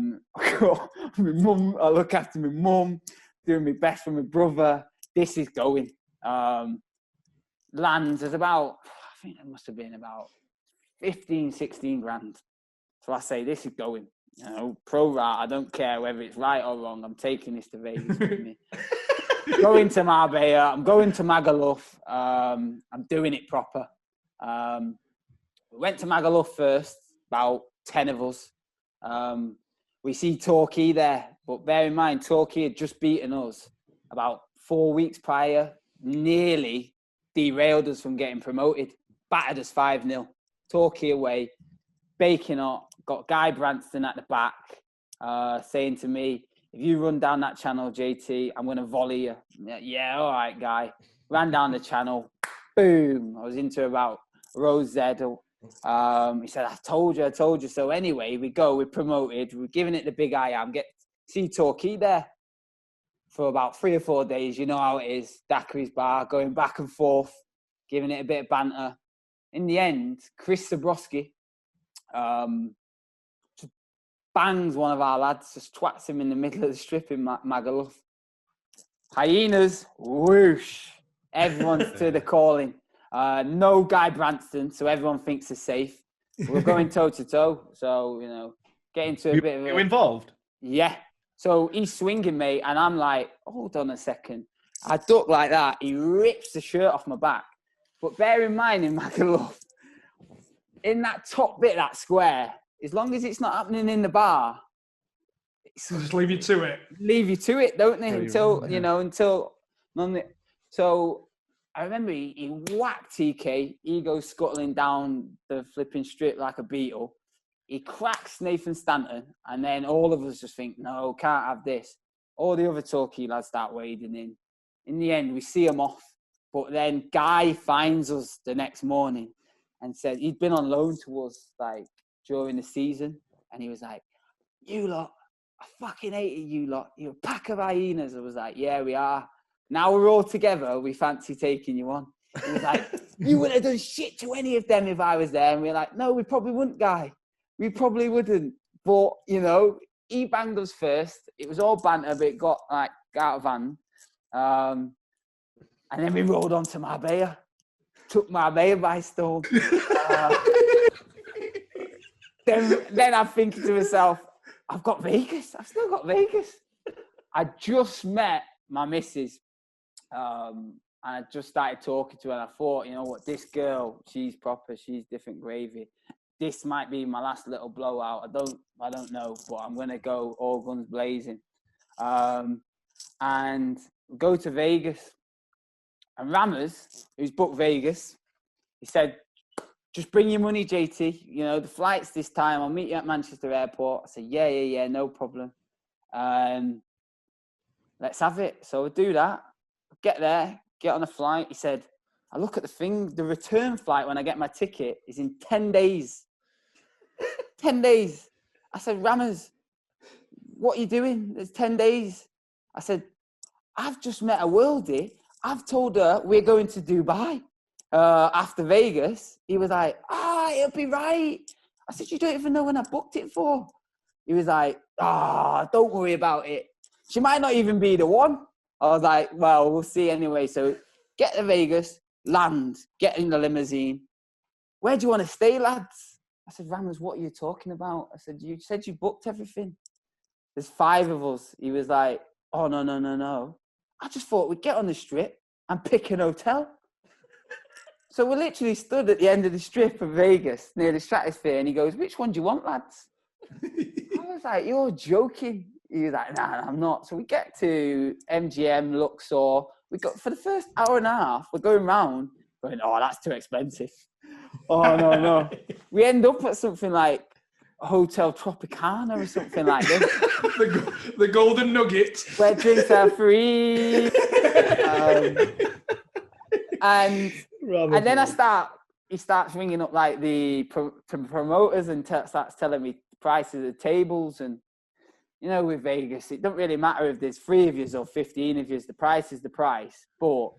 got my mum. I look after my mum, doing my best for my brother. This is going. Lands is about, I think it must have been about 15, 16 grand. So I say, this is going. You know, pro rata, I don't care whether it's right or wrong. I'm taking this to Vegas with me. Going to Marbella. I'm going to Magaluf. I'm doing it proper. We went to Magaluf first, about 10 of us. We see Torquay there, but bear in mind, Torquay had just beaten us about 4 weeks prior, nearly derailed us from getting promoted, battered us 5-0. Torquay away, baking hot, got Guy Branston at the back, saying to me, if you run down that channel, JT, I'm going to volley you. Yeah, all right, Guy. Ran down the channel, boom. I was into about Rose Z. He said, I told you. So anyway, we're promoted. We're giving it the big I am. See Torquay there for about 3 or 4 days. You know how it is. Daiquiri's bar, going back and forth, giving it a bit of banter. In the end, Chris Zabrowski just bangs one of our lads, just twats him in the middle of the strip in Magaluf. Hyenas, whoosh. Everyone's to the calling. No Guy Branston, so everyone thinks it's safe. We're going toe-to-toe, so, you know, get into a bit of a... You involved? Yeah. So he's swinging me, and I'm like, hold on a second. I duck like that. He rips the shirt off my back. But bear in mind, in Magaluf, in that top bit, that square, as long as it's not happening in the bar... They'll just leave you to it. Leave you to it, don't they? Until... So... I remember he whacked TK. He goes scuttling down the flipping strip like a beetle. He cracks Nathan Stanton, and then all of us just think, no, can't have this. All the other Torquay lads start wading in. In the end, we see him off. But then Guy finds us the next morning and said he'd been on loan to us like during the season. And he was like, you lot, I fucking hated you lot. You're a pack of hyenas. I was like, yeah, we are. Now we're all together, we fancy taking you on. He was like, you wouldn't have done shit to any of them if I was there. And we're like, no, we probably wouldn't, Guy. We probably wouldn't. But, you know, he banged us first. It was all banter, but it got, like, out of hand. And then we rolled on to Marbella. Took Marbella by storm. Then I'm thinking to myself, I've got Vegas. I've still got Vegas. I just met my missus. And I just started talking to her, and I thought, you know what, this girl, she's proper, she's different gravy. this might be my last little blowout. I don't know, but I'm going to go all guns blazing. And go to Vegas. And Rammers, who's booked Vegas, he said, just bring your money, JT. You know, the flight's this time. I'll meet you at Manchester Airport. I said, yeah, no problem. Let's have it. So I do that. Get there, get on a flight. He said, I look at the thing, the return flight when I get my ticket is in 10 days. 10 days. I said, Rammers, what are you doing? It's 10 days. I said, I've just met a worldie. I've told her we're going to Dubai after Vegas. He was like, it'll be right. I said, you don't even know when I booked it for. He was like, don't worry about it. She might not even be the one. I was like, well, we'll see anyway. So get to Vegas, land, get in the limousine. Where do you want to stay, lads? I said, Rammers, what are you talking about? I said, you said you booked everything. There's 5 of us. He was like, oh, no. I just thought we'd get on the strip and pick an hotel. So we literally stood at the end of the strip of Vegas near the Stratosphere, and he goes, which one do you want, lads? I was like, you're joking. He was like, nah, I'm not. So we get to MGM, Luxor. We got, for the first hour and a half, we're going round, going, oh, that's too expensive. Oh, no. We end up at something like Hotel Tropicana or something like this. the Golden Nugget. Where drinks are free. And then he starts ringing up like the promoters and starts telling me prices of tables. And, you know, with Vegas, it doesn't really matter if there's 3 of you or 15 of you. The price is the price. But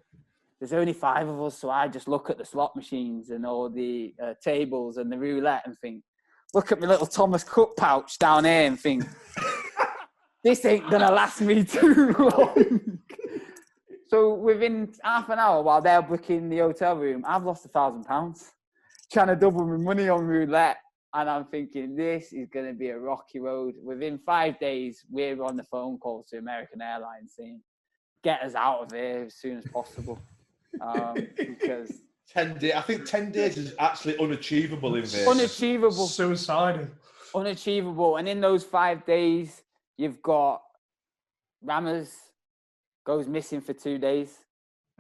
there's only 5 of us, so I just look at the slot machines and all the tables and the roulette and think, look at my little Thomas Cook pouch down here and think, this ain't going to last me too long. So within half an hour, while they're booking the hotel room, I've lost £1,000 trying to double my money on roulette. And I'm thinking, this is going to be a rocky road. Within 5 days, we're on the phone call to American Airlines saying, get us out of here as soon as possible. Because 10 days. I think 10 days is actually unachievable in Vegas. Unachievable. Suicidal. Unachievable. And in those 5 days, you've got Rammers goes missing for 2 days.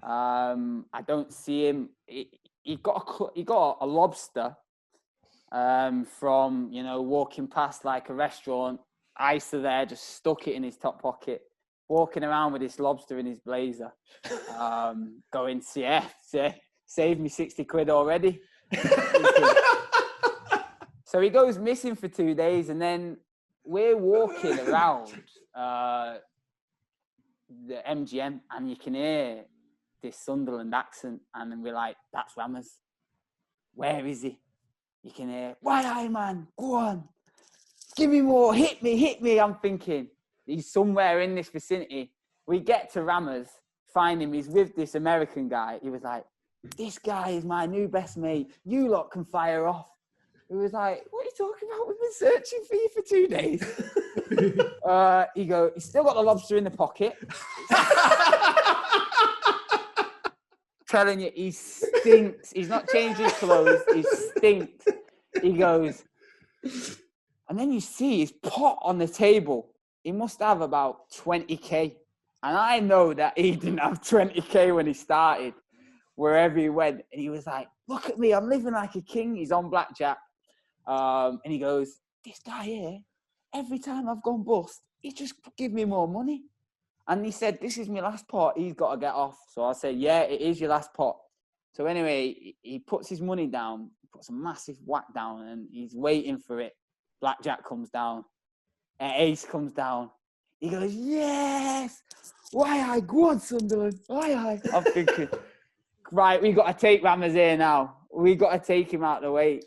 I don't see him. He got a lobster from, you know, walking past like a restaurant. Isa there just stuck it in his top pocket, walking around with this lobster in his blazer, going, yeah, saved me 60 quid already. So he goes missing for 2 days, and then we're walking around the MGM, and you can hear this Sunderland accent, and then we're like, that's Rammers. Where is he? You can hear, why, man, go on. Give me more, hit me. I'm thinking, he's somewhere in this vicinity. We get to Rammers, find him, he's with this American guy. He was like, this guy is my new best mate. You lot can fire off. He was like, what are you talking about? We've been searching for you for 2 days. He's still got the lobster in the pocket. Telling you, he stinks. He's not changed his clothes. He stinks. He goes, and then you see his pot on the table. He must have about 20K. And I know that he didn't have 20K when he started, wherever he went. And he was like, look at me, I'm living like a king. He's on blackjack. And he goes, this guy here, every time I've gone bust, he just give me more money. And he said, this is my last pot. He's got to get off. So I said, yeah, it is your last pot. So anyway, he puts his money down, puts a massive whack down, and he's waiting for it. Blackjack comes down. Ace comes down. He goes, yes. Why I go on, Sunderland? Why I? I'm thinking, right, we got to take Rammers here now. We got to take him out of the way.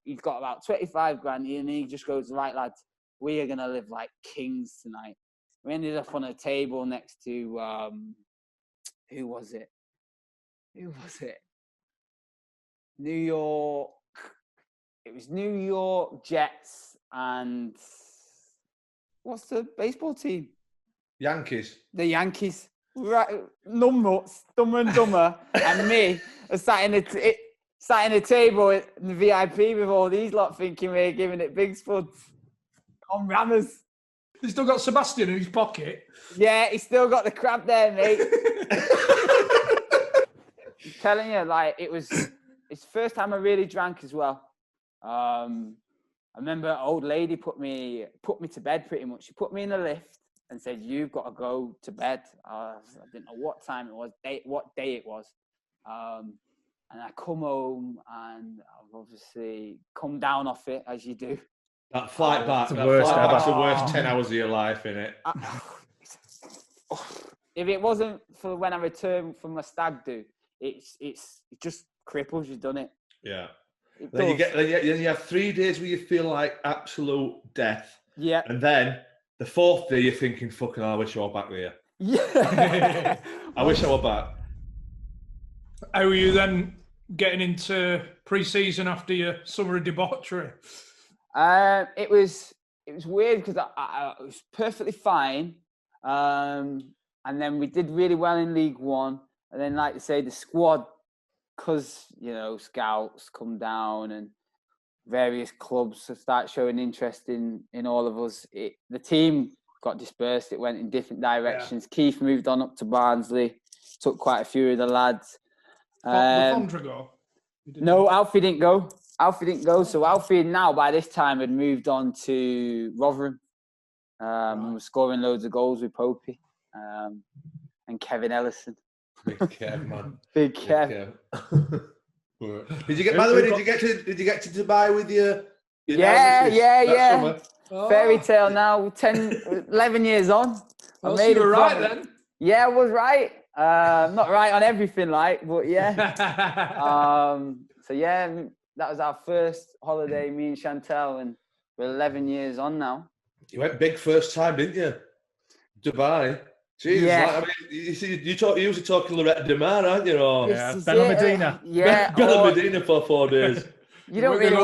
He's got about 25 grand, and he just goes, right, lads, we are going to live like kings tonight. We ended up on a table next to, who was it? New York. It was New York Jets and what's the baseball team? Yankees. The Yankees. Right, numbnuts, Dumber and Dumber, and me are sat in sat in a table in the VIP with all these lot thinking we're giving it big spuds. On rammers. He's still got Sebastian in his pocket. Yeah, he's still got the crab there, mate. I'm telling you, like, it's the first time I really drank as well. I remember an old lady put me to bed pretty much. She put me in the lift and said, "You've got to go to bed." I didn't know what time it was, what day it was. And I come home and I've obviously come down off it, as you do. That flight back, the that worst flight back's ever. the worst 10 hours of your life, innit? If it wasn't for when I returned from my stag do, it just cripples. You've done it. Yeah. It Then does. you have 3 days where you feel like absolute death. Yeah. And then the 4th day you're thinking, fucking hell, I wish I were back there. Yeah. I wish I were back. How were you then getting into pre-season after your summer of debauchery? It was weird because I was perfectly fine. And then we did really well in League One. And then, like I say, the squad, because, you know, scouts come down and various clubs start showing interest in all of us. The team got dispersed. It went in different directions. Yeah. Keith moved on up to Barnsley, took quite a few of the lads. The Fondra go? No, Alfie didn't go. So Alfie now, by this time, had moved on to Rotherham. And was scoring loads of goals with Popey and Kevin Ellison. Big Kev, man. Big Kev. Did you get? By the way, did you get to Dubai with your yeah. Summer? Oh. Fairy tale now, 10, 11 years on. Well, so you were right then. Yeah, I was right. Not right on everything, like, but yeah. So yeah, that was our first holiday, me and Chantel, and we're 11 years on now. You went big first time, didn't you? Dubai. Jeez, yeah. Like, I mean, you usually talking Loretta Demar, aren't you? Or Bella Medina. Yeah, Bella Medina for 4 days. You don't really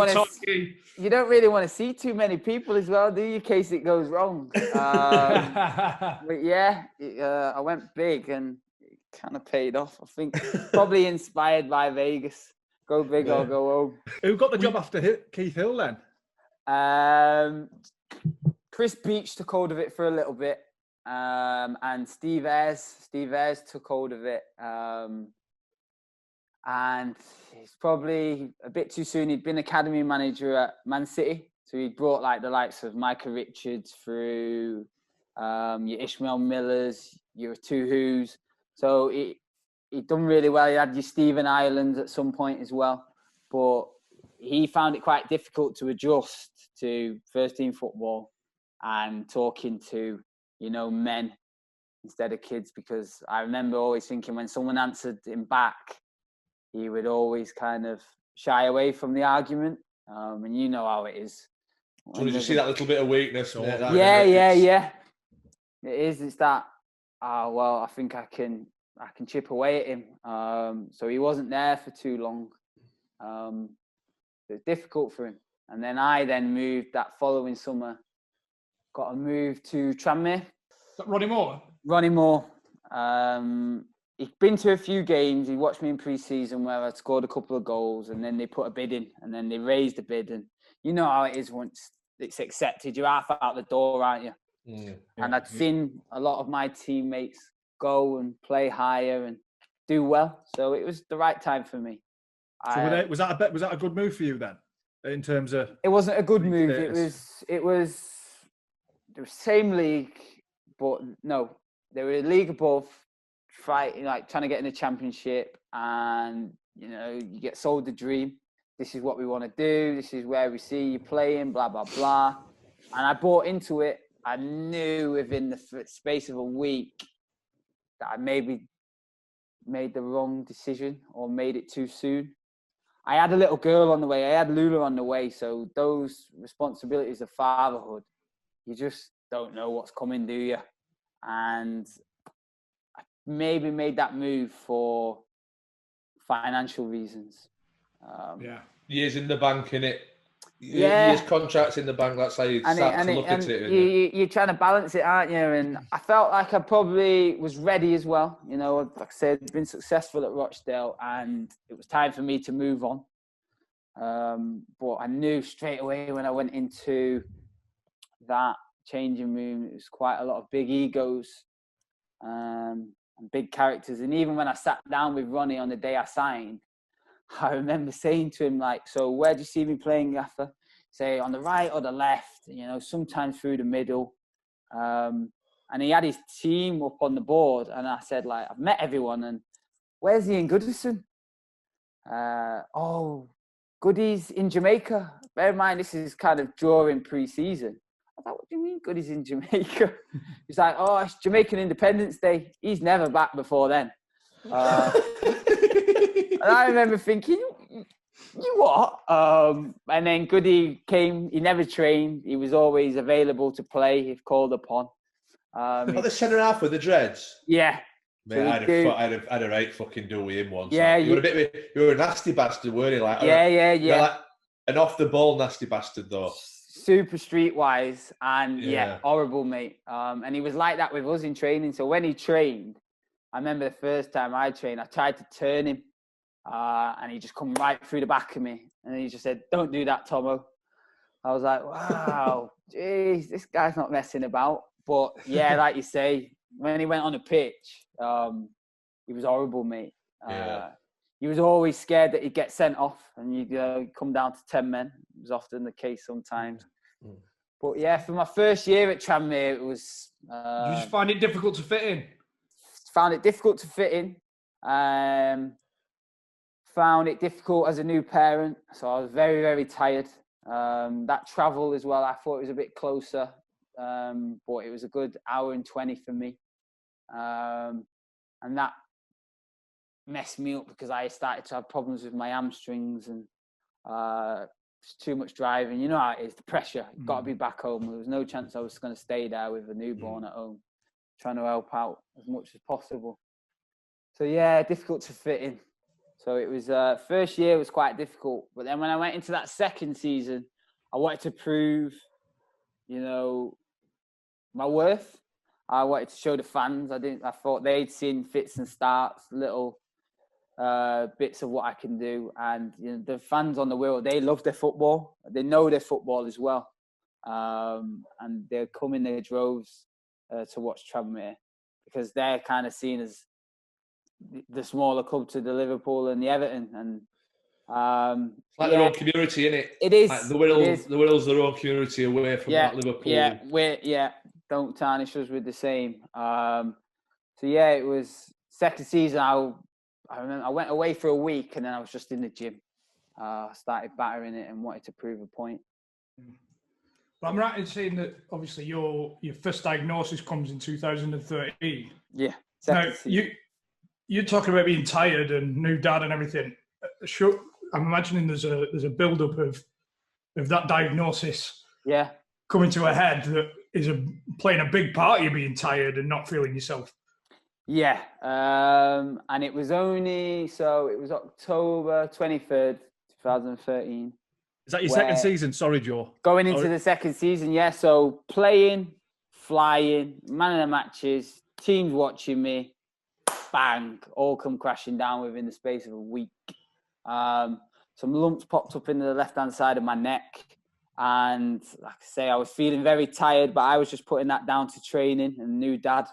want to see too many people as well, do you? In case it goes wrong. But yeah, I went big and it kind of paid off. I think probably inspired by Vegas. Go big or go home. Who got the job after Keith Hill then? Chris Beach took hold of it for a little bit, and Steve Ayres took hold of it, and it's probably a bit too soon. He'd been academy manager at Man City, so he brought like the likes of Micah Richards through, your Ishmael Millers, your Two Who's. So he'd done really well. He had your Stephen Ireland at some point as well, but he found it quite difficult to adjust to first team football and talking to, you know, men instead of kids, because I remember always thinking when someone answered him back, he would always kind of shy away from the argument. And you know how it is. So did you see that little bit of weakness? Yeah. It is. It's that, well, I think I can chip away at him. So he wasn't there for too long. It was difficult for him. And then I moved that following summer. Got a move to Tranmere. Ronnie Moore? Ronnie Moore. He'd been to a few games. He watched me in pre-season where I'd scored a couple of goals, and then they put a bid in, and then they raised the bid. And you know how it is once it's accepted, you're half out the door, aren't you? Yeah. And I'd seen a lot of my teammates go and play higher and do well. So it was the right time for me. So was that a good move for you then? In terms of... It wasn't a good move. It was the same league, but no, they were a league above, fighting, like trying to get in the championship, and you know, you get sold the dream. This is what we want to do. This is where we see you playing, blah, blah, blah. And I bought into it. I knew within the space of a week that I maybe made the wrong decision or made it too soon. I had a little girl on the way. I had Lula on the way. So those responsibilities of fatherhood, you just don't know what's coming, do you? And I maybe made that move for financial reasons. Years in the bank, innit? Years contracts in the bank, that's how you start to look at it. You're trying to balance it, aren't you? And I felt like I probably was ready as well. You know, like I said, been successful at Rochdale, and it was time for me to move on. But I knew straight away when I went into that changing room, it was quite a lot of big egos and big characters. And even when I sat down with Ronnie on the day I signed, I remember saying to him, like, so where do you see me playing, Gaffer? Say, on the right or the left, you know, sometimes through the middle. And he had his team up on the board, and I said, like, I've met everyone, and where's Ian Goodison? Oh, Goody's in Jamaica. Bear in mind, this is kind of during pre-season. I thought, what do you mean Goody's in Jamaica? He's like, oh, it's Jamaican Independence Day. He's never back before then. And I remember thinking, you what? And then Goody came. He never trained. He was always available to play if called upon. Not the centre half with the dreads? Yeah. Mate, so I'd have right fucking do with him once. Yeah, like. You were a nasty bastard, weren't you? Like, yeah. Like an off the ball nasty bastard though. Super streetwise and horrible, mate. And he was like that with us in training. So when he trained, I remember the first time I trained, I tried to turn him. And he just come right through the back of me. And he just said, don't do that, Tomo. I was like, wow, geez, this guy's not messing about. But yeah, like you say, when he went on the pitch, he was horrible, mate. He was always scared that he'd get sent off and you'd come down to 10 men. It was often the case sometimes. But yeah, for my first year at Tranmere, it was... you just find it difficult to fit in? Found it difficult to fit in. Found it difficult as a new parent, so I was very, very tired. That travel as well, I thought it was a bit closer, but it was a good hour and 20 for me. And that messed me up because I started to have problems with my hamstrings and too much driving. You know how it is, the pressure. You've got to be back home. There was no chance I was going to stay there with a newborn at home, trying to help out as much as possible. So yeah, difficult to fit in. So it was, first year was quite difficult. But then when I went into that second season, I wanted to prove, you know, my worth. I wanted to show the fans. I thought they'd seen fits and starts, little bits of what I can do. And you know, the fans on the Wirral, they love their football. They know their football as well. And they'll come in their droves to watch Tranmere because they're kind of seen as the smaller club to the Liverpool and the Everton, and it's like their own community, isn't it? It is. Like the Wirral's their own community away from that Liverpool. Don't tarnish us with the same. So yeah, it was second season. I remember I went away for a week and then I was just in the gym. Started battering it and wanted to prove a point. But I'm right in saying that obviously your first diagnosis comes in 2013. Yeah. Now you're talking about being tired and new dad and everything. Sure, I'm imagining there's a build-up of that diagnosis. Yeah. Coming to a head that is playing a big part of you being tired and not feeling yourself. Yeah. And it was October 23rd, 2013. Is that your second season? Sorry, Joe. Going into the second season, yeah. So playing, flying, man of the matches, teams watching me. Bang, all come crashing down within the space of a week. Some lumps popped up in the left-hand side of my neck. And like I say, I was feeling very tired, but I was just putting that down to training and new dad.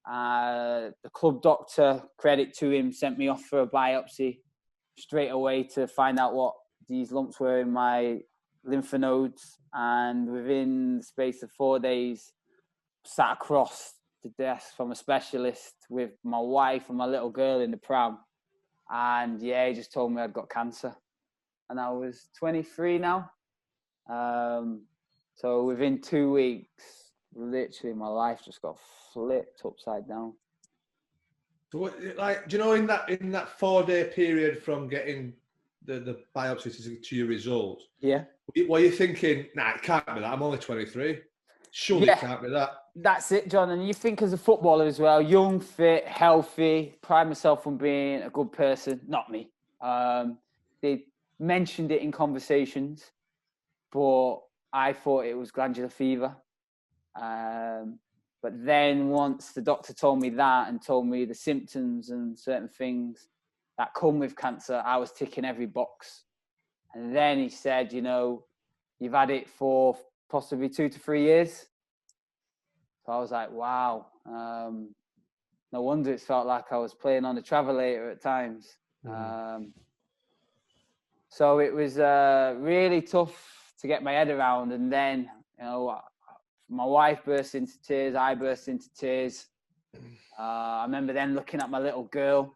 The club doctor, credit to him, sent me off for a biopsy straight away to find out what these lumps were in my lymph nodes. And within the space of 4 days, sat across the desk from a specialist with my wife and my little girl in the pram, and he just told me I'd got cancer, and I was 23 now. So within 2 weeks, literally my life just got flipped upside down. So, like, do you know, in that 4-day period from getting the biopsy to your results, were you thinking, nah, it can't be that, I'm only 23, surely it can't be that? That's it, John. And you think as a footballer as well, young, fit, healthy, pride myself on being a good person. Not me. They mentioned it in conversations. but I thought it was glandular fever. But then once the doctor told me that and told me the symptoms and certain things that come with cancer, I was ticking every box. And then he said, you know, you've had it for possibly 2 to 3 years. So I was like, wow. No wonder it felt like I was playing on the travelator at times. So it was really tough to get my head around. And then, you know, my wife burst into tears. I burst into tears. I remember then looking at my little girl,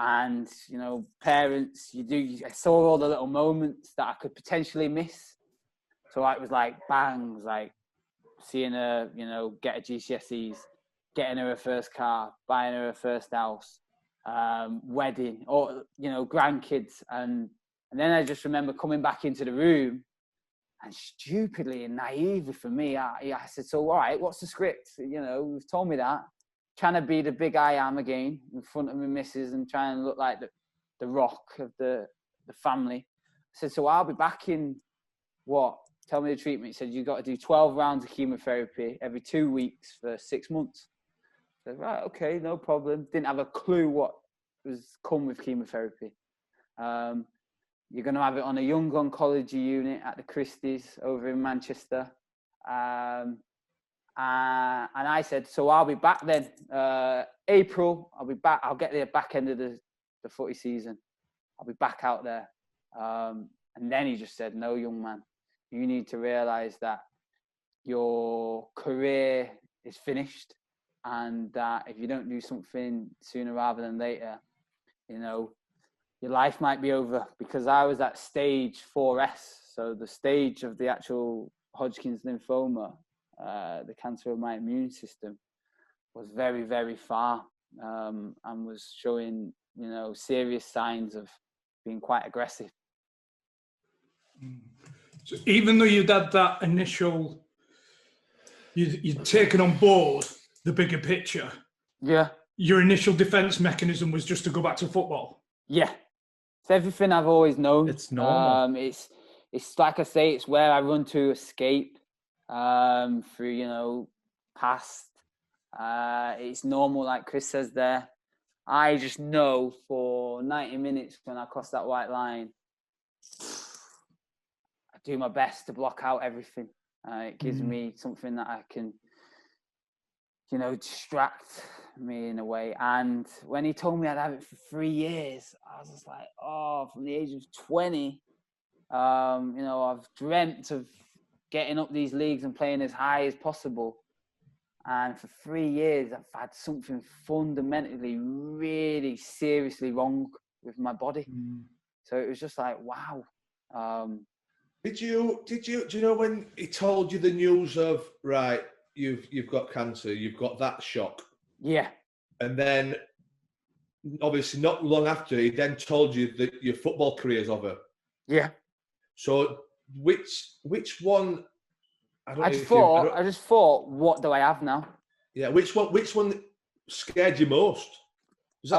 and, you know, parents, I saw all the little moments that I could potentially miss. So it was like bangs, like seeing her, you know, get her GCSEs, getting her first car, buying her first house, wedding, or, you know, grandkids. And then I just remember coming back into the room, and stupidly and naively for me, I said, so, all right, what's the script? You know, you've told me that. Trying to be the big I am again in front of my missus and trying to look like the rock of the family. I said, so I'll be back in what? Tell me the treatment. He said, you've got to do 12 rounds of chemotherapy every 2 weeks for 6 months. I said, right, okay, no problem. Didn't have a clue what was come with chemotherapy. You're going to have it on a young oncology unit at the Christie's over in Manchester. And I said, so I'll be back then. April, I'll be back. I'll get the back end of the footy season. I'll be back out there. And then he just said, no, young man, you need to realise that your career is finished, and that if you don't do something sooner rather than later, you know, your life might be over. Because I was at stage 4S, so the stage of the actual Hodgkin's lymphoma, the cancer of my immune system, was very, very far, and was showing, you know, serious signs of being quite aggressive. So even though you'd had that initial, you'd taken on board the bigger picture. Yeah. Your initial defense mechanism was just to go back to football. Yeah. It's everything I've always known. It's normal. It's like I say, it's where I run to escape through, you know, past. It's normal, like Chris says there. I just know for 90 minutes when I cross that white line, I do my best to block out everything. It gives me something that I can, you know, distract me in a way. And when he told me I'd have it for 3 years, I was just like, oh, from the age of 20, you know, I've dreamt of getting up these leagues and playing as high as possible. And for 3 years, I've had something fundamentally, really seriously wrong with my body. So it was just like, wow. Do you know when he told you the news of, right, you've got cancer, you've got that shock? Yeah. And then, obviously, not long after, he then told you that your football career's over. Yeah. So, which one? I just thought, what do I have now? Yeah, which one scared you most? Do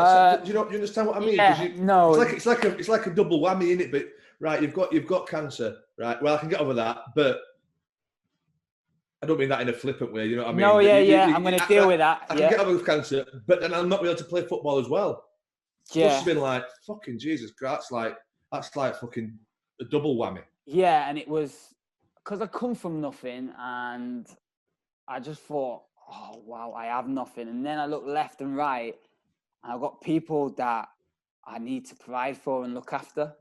you understand what I mean? Yeah, no. It's like a double whammy, isn't it? But right, you've got cancer, right? Well, I can get over that, but I don't mean that in a flippant way. You know what I mean? No, I'm going to deal with that. I can get over with cancer, but then I'm not able to play football as well. Yeah. Must have been like, fucking Jesus Christ, that's like fucking a double whammy. Yeah, and it was because I come from nothing, and I just thought, oh wow, I have nothing. And then I look left and right, and I've got people that I need to provide for and look after.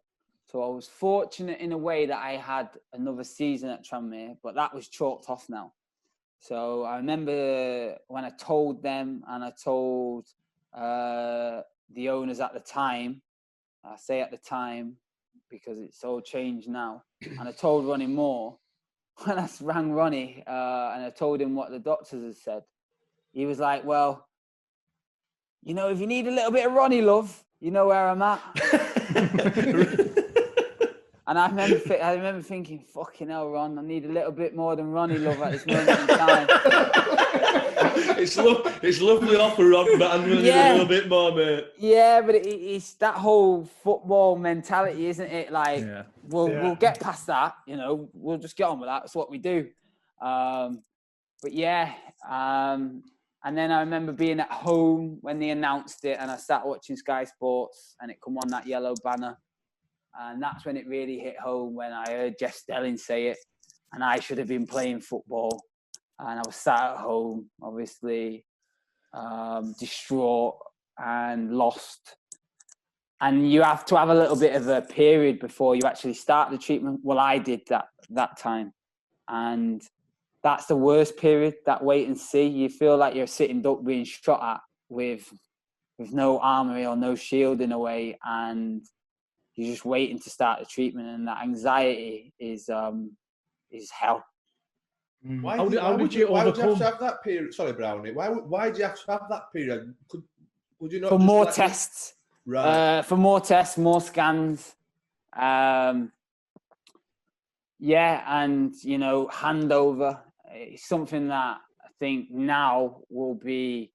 So I was fortunate in a way that I had another season at Tranmere, but that was chalked off now. So I remember when I told them, and I told the owners at the time, I say at the time because it's all changed now, and I told Ronnie Moore, when I rang Ronnie and I told him what the doctors had said, he was like, well, you know, if you need a little bit of Ronnie love, you know where I'm at. And I remember thinking, fucking hell, Ron, I need a little bit more than Ronnie love at this moment in time. It's lovely offer, Ron, but I'm going to need a little bit more, mate. Yeah, but it's that whole football mentality, isn't it? Like, we'll get past that. You know, we'll just get on with that. That's what we do. But yeah, and then I remember being at home when they announced it, and I started watching Sky Sports, and it come on that yellow banner, and that's when it really hit home when I heard Jeff Stelling say it, and I should have been playing football, and I was sat at home, obviously distraught and lost. And you have to have a little bit of a period before you actually start the treatment. Well, I did that time, and that's the worst period, that wait and see. You feel like you're a sitting duck being shot at with no armory or no shield in a way, and you're just waiting to start the treatment, and that anxiety is hell. Why would you have to have that period? Sorry, Brownie. Why do you have to have that period? Would you not for more tests? Right. For more tests, more scans. Yeah, and you know, handover. It's something that I think now will be,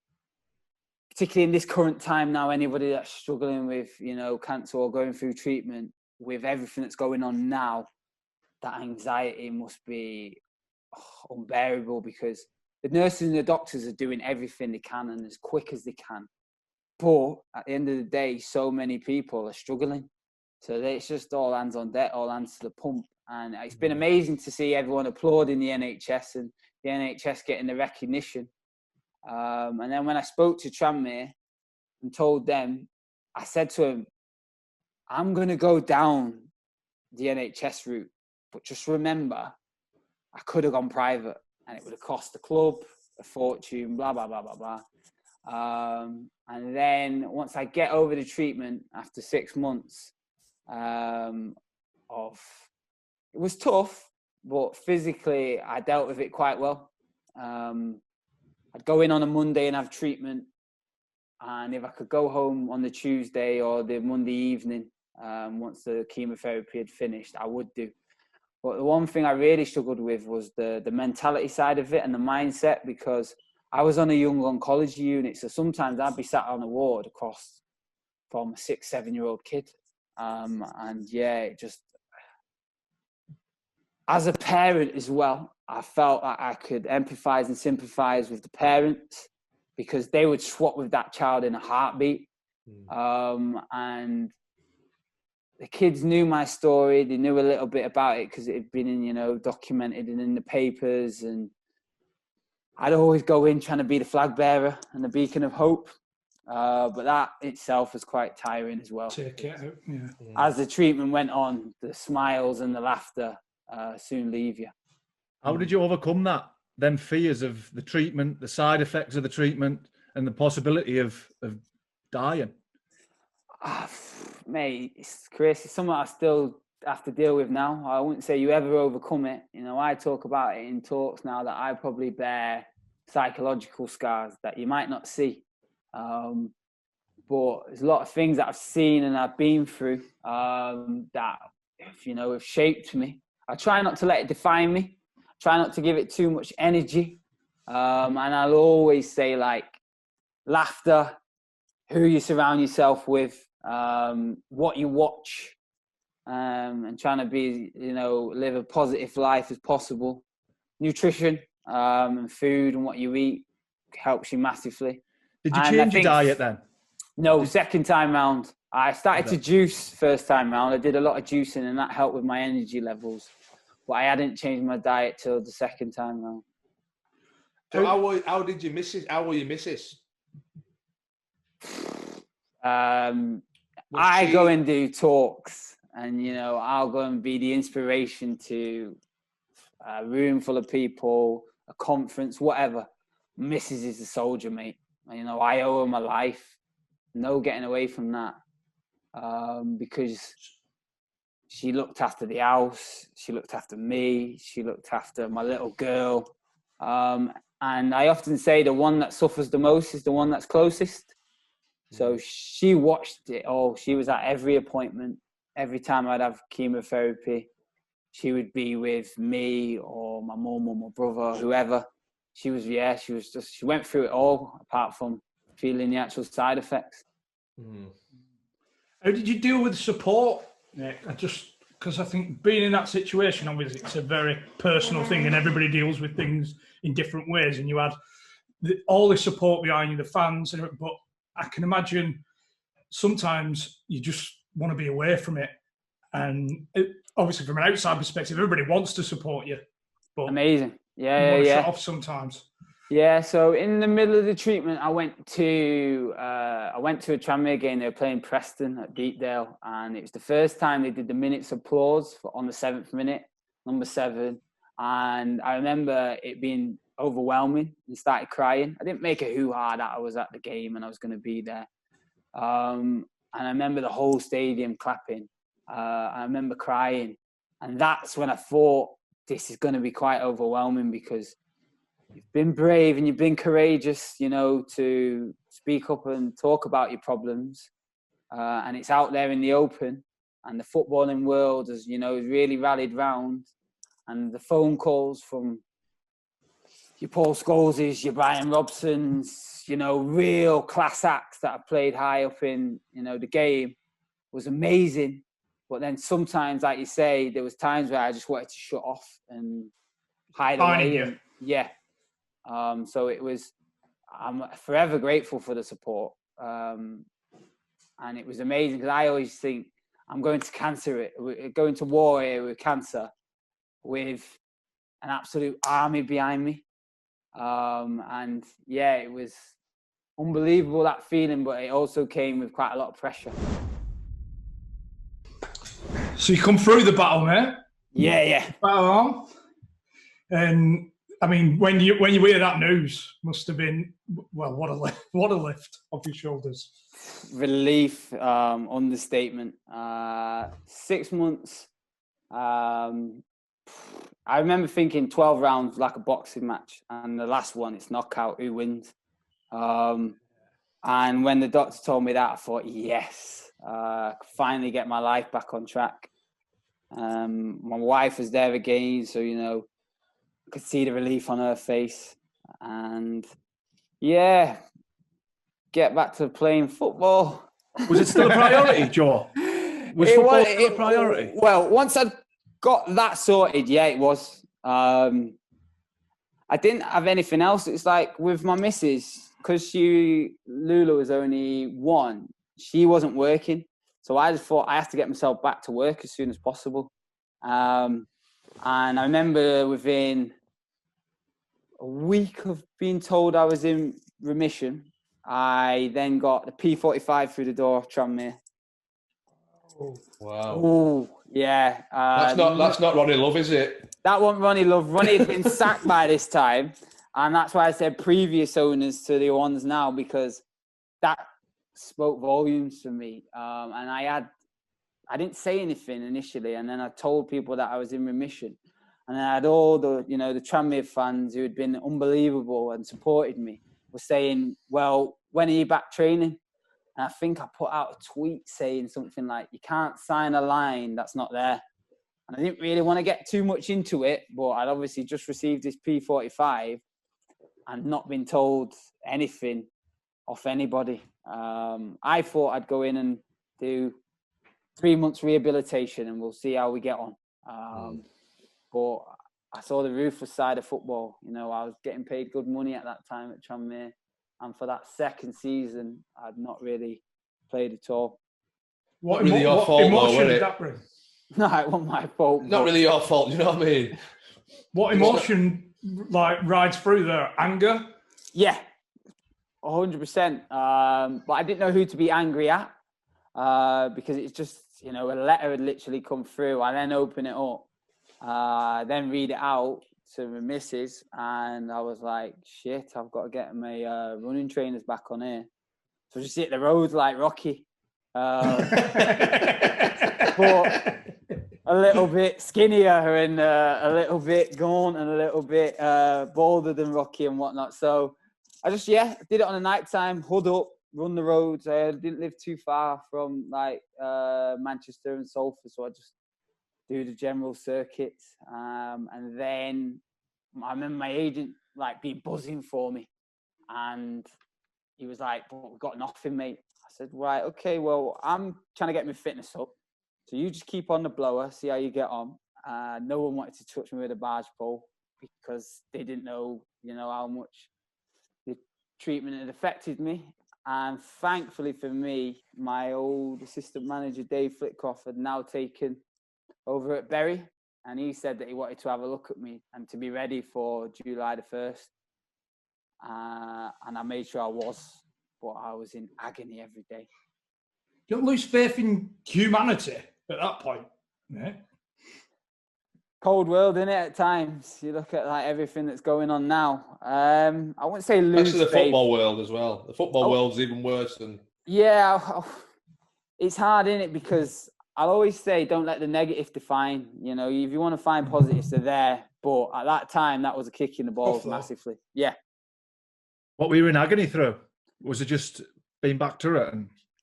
particularly in this current time now, anybody that's struggling with, you know, cancer or going through treatment, with everything that's going on now, that anxiety must be unbearable, because the nurses and the doctors are doing everything they can and as quick as they can. But at the end of the day, so many people are struggling. So it's just all hands on deck, all hands to the pump. And it's been amazing to see everyone applauding the NHS and the NHS getting the recognition. And then when I spoke to Tranmere and told them, I said to him, I'm going to go down the NHS route, but just remember, I could have gone private and it would have cost the club a fortune, blah, blah, blah, blah, blah. And then once I get over the treatment after 6 months it was tough, but physically I dealt with it quite well. I'd go in on a Monday and have treatment, and if I could go home on the Tuesday or the Monday evening, once the chemotherapy had finished, I would do. But the one thing I really struggled with was the mentality side of it and the mindset, because I was on a young oncology unit, so sometimes I'd be sat on a ward across from a 6-7-year-old kid. And yeah, it just, as a parent as well, I felt like I could empathise and sympathise with the parents, because they would swap with that child in a heartbeat. And the kids knew my story. They knew a little bit about it because it had been in, you know, documented and in the papers. And I'd always go in trying to be the flag bearer and the beacon of hope. But that itself was quite tiring as well. Take it out, yeah. As the treatment went on, the smiles and the laughter soon leave you. How did you overcome that? Then fears of the treatment, the side effects of the treatment, and the possibility of dying? Mate, Chris, it's something I still have to deal with now. I wouldn't say you ever overcome it. You know, I talk about it in talks now that I probably bear psychological scars that you might not see. But there's a lot of things that I've seen and I've been through that, you know, have shaped me. I try not to let it define me. I try not to give it too much energy. And I'll always say, like, laughter, who you surround yourself with, what you watch, and trying to be, you know, live a positive life as possible. Nutrition and food and what you eat helps you massively. Did you change your diet then? No, second time round. I started to juice first time round. I did a lot of juicing and that helped with my energy levels. But I hadn't changed my diet till the second time round. So how did you miss it? How were you missus? I go and do talks, and you know, I'll go and be the inspiration to a room full of people, a conference, whatever. Mrs. is a soldier, mate. You know, I owe her my life. No getting away from that, because she looked after the house, she looked after me, she looked after my little girl. And I often say the one that suffers the most is the one that's closest. So she watched it all. She was at every appointment. Every time I'd have chemotherapy, she would be with me or my mum or my brother or whoever. She went through it all, apart from feeling the actual side effects. How did you deal with support, Nick? because I think being in that situation, obviously, it's a very personal thing, and everybody deals with things in different ways. And you had all the support behind you, the fans, but I can imagine sometimes you just want to be away from it. And obviously, from an outside perspective, everybody wants to support you. But Amazing. you want to Yeah. shut off sometimes. Yeah, so in the middle of the treatment, I went to a Tranmere game. They were playing Preston at Deepdale, and it was the first time they did the minutes applause on the 7th minute, number 7. And I remember it being overwhelming and started crying. I didn't make a hoo-ha that I was at the game and I was going to be there. And I remember the whole stadium clapping. I remember crying. And that's when I thought, this is going to be quite overwhelming, because you've been brave and you've been courageous, you know, to speak up and talk about your problems. And it's out there in the open. And the footballing world has, you know, really rallied round. And the phone calls from your Paul Scholeses, your Brian Robsons, you know, real class acts that have played high up in, you know, the game was amazing. But then sometimes, like you say, there was times where I just wanted to shut off and hide away. And, yeah. So it was, I'm forever grateful for the support. And it was amazing, because I always think I'm going to war here with cancer with an absolute army behind me. And yeah, it was unbelievable, that feeling, but it also came with quite a lot of pressure. So you come through the battle, mate? Yeah. Battle on. And I mean, when you hear that news, must have been, well, what a lift off your shoulders. Relief, understatement. 6 months. I remember thinking 12 rounds like a boxing match, and the last one, it's knockout, who wins? And when the doctor told me that, I thought, yes, finally get my life back on track. My wife was there again, so, you know, I could see the relief on her face. And yeah, get back to playing football. Was it still a priority, Joe? Was football still a priority? Well, once I'd got that sorted, yeah, it was. I didn't have anything else. It's like with my missus, because Lula was only 1, she wasn't working. So I just thought I have to get myself back to work as soon as possible. And I remember within a week of being told I was in remission, I then got the P45 through the door, Tranmere. Oh, wow. Oh, yeah. That's not Ronnie Love, is it? That wasn't Ronnie Love. Ronnie had been sacked by this time. And that's why I said previous owners to the ones now, because that spoke volumes for me. And I didn't say anything initially. And then I told people that I was in remission. And then I had all the, you know, the Tranmere fans who had been unbelievable and supported me were saying, well, when are you back training? And I think I put out a tweet saying something like, you can't sign a line that's not there. And I didn't really want to get too much into it, but I'd obviously just received this P45 and not been told anything off anybody. I thought I'd go in and do 3 months rehabilitation and we'll see how we get on. But I saw the ruthless side of football. You know, I was getting paid good money at that time at Tranmere. And for that second season, I'd not really played at all. What really your fault, emotion though, did that bring? No, it wasn't my fault. Not really your fault, you know what I mean? What emotion rides through there? Anger? Yeah, 100%. But I didn't know who to be angry at because it's just, you know, a letter had literally come through. I then open it up, then read it out to my missus, and I was like, shit, I've got to get my running trainers back on here. So just hit the road like Rocky. But a little bit skinnier and a little bit gaunt and a little bit bolder than Rocky and whatnot. So I just, did it on a night time, hood up, run the roads. I didn't live too far from like Manchester and Salford, so I just do the general circuits. And then I remember my agent like being buzzing for me, and he was like, "But we've got nothing, mate." I said, "Right, okay, well, I'm trying to get my fitness up. So you just keep on the blower, see how you get on. No one wanted to touch me with a barge pole because they didn't know, how much the treatment had affected me. And thankfully for me, my old assistant manager, Dave Flitcroft, had now taken over at Bury. And he said that he wanted to have a look at me and to be ready for July the 1st. And I made sure I was, but I was in agony every day. You don't lose faith in humanity at that point, yeah? Cold world, isn't it, at times? You look at like everything that's going on now. I wouldn't say lose Especially the faith. football world as well. The football world's even worse than... Yeah, it's hard, isn't it? Because I'll always say, don't let the negative define. If you want to find positives, they're there. But at that time, that was a kick in the balls massively. Yeah. What were you in agony through? Was it just being back to it?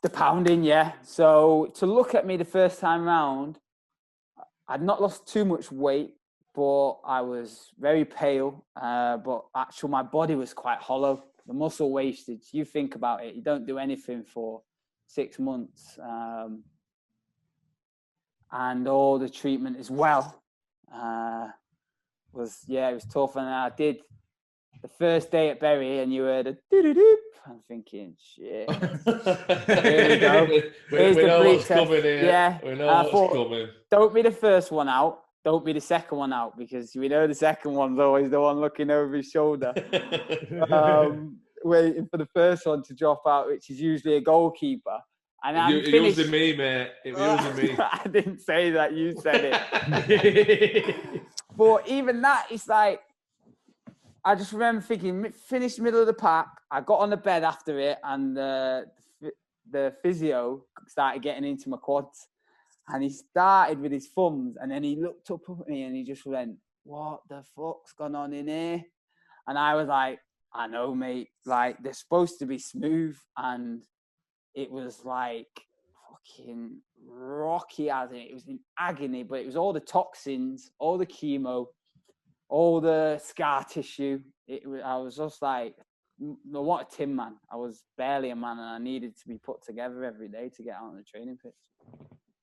The pounding, yeah. So to look at me the first time round, I'd not lost too much weight, but I was very pale. But actually, my body was quite hollow. The muscle wastage. You think about it. You don't do anything for 6 months. And all the treatment as well it was tough. And I did the first day at Bury, and you heard a doo-doo-doo. I'm thinking, shit. Here we go. we know what's coming here. Yeah. We know what's coming. Don't be the first one out. Don't be the second one out, because we know the second one's always the one looking over his shoulder. Waiting for the first one to drop out, which is usually a goalkeeper. And it wasn't me, mate. It wasn't me. I didn't say that. You said it. But even that, it's like, I just remember thinking, finished middle of the pack. I got on the bed after it, and the physio started getting into my quads. And he started with his thumbs, and then he looked up at me and he just went, "What the fuck's gone on in here?" And I was like, "I know, mate. Like, they're supposed to be smooth." And it was like fucking rocky as it was in agony, but it was all the toxins, all the chemo, all the scar tissue. I was just like, what a tin man. I was barely a man, and I needed to be put together every day to get out on the training pitch.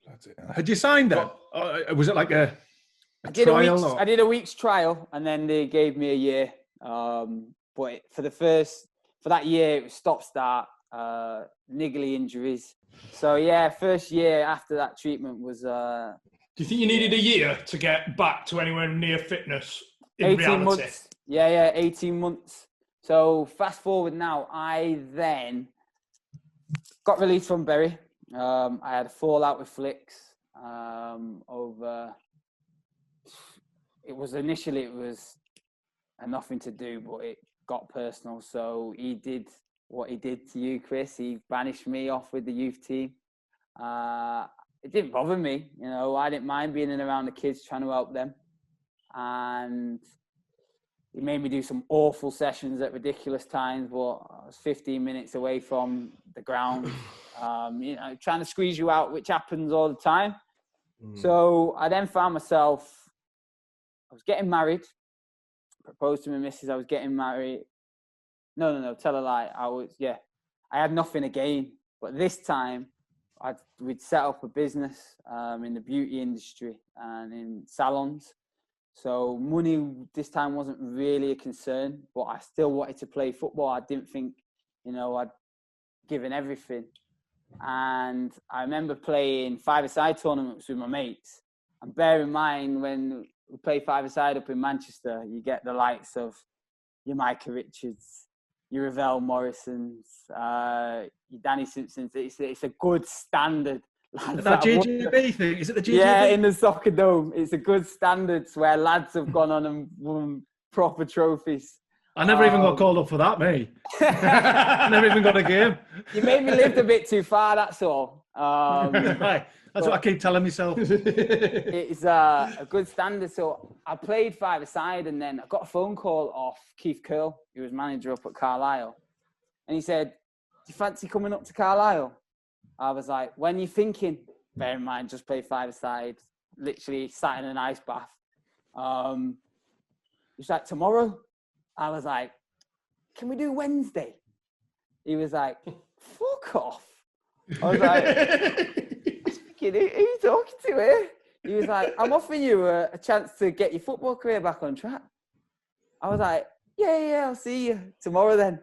That's it. Had you signed that? Was it like a trial? I did a week's trial, and then they gave me a year. But for that year, it was stop-start, niggly injuries. So yeah, first year after that treatment was... Do you think you needed a year to get back to anywhere near fitness in 18 reality? months. Yeah, 18 months. So fast forward now, I then got released from Bury. I had a fallout with Flicks over... It was a nothing to do, but it got personal. So he did what he did to you, Chris. He banished me off with the youth team. It didn't bother me. I didn't mind being in around the kids, trying to help them. And he made me do some awful sessions at ridiculous times, but I was 15 minutes away from the ground, trying to squeeze you out, which happens all the time. So I then found myself, I was getting married, proposed to my missus, I was getting married. No, tell a lie. I had nothing to gain. But this time, we'd set up a business in the beauty industry and in salons. So money this time wasn't really a concern, but I still wanted to play football. I didn't think, I'd given everything. And I remember playing five-a-side tournaments with my mates. And bear in mind, when we play five-a-side up in Manchester, you get the likes of your Micah Richards, your Ravel Morrisons, your Danny Simpsons. It's a good standard. That GGB thing? Is it the GGB? Yeah, in the Soccer Dome. It's a good standard where lads have gone on and won proper trophies. I never even got called up for that, mate. Never even got a game. You made me live a bit too far, that's all. Right. That's what I keep telling myself. It's a good standard. So I played five-a-side, and then I got a phone call off Keith Curl, who was manager up at Carlisle. And he said, "Do you fancy coming up to Carlisle?" I was like, "When you thinking?" Bear in mind, just played five-a-side, literally sat in an ice bath. He's like, "Tomorrow?" I was like, "Can we do Wednesday?" He was like, "Fuck off." I was like, thinking, who are you talking to here? He was like, I'm offering you a chance to get your football career back on track. I was like, yeah, I'll see you tomorrow then.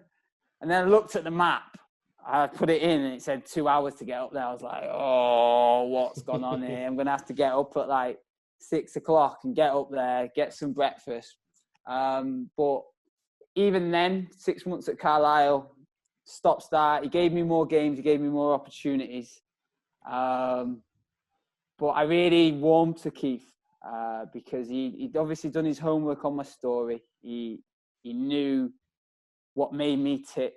And then I looked at the map. I put it in and it said 2 hours to get up there. I was like, oh, what's gone on here? I'm going to have to get up at like 6 o'clock and get up there, get some breakfast. But even then, 6 months at Carlisle, stop-start. He gave me more games. He gave me more opportunities. But I really warmed to Keith because he'd obviously done his homework on my story. He knew what made me tick.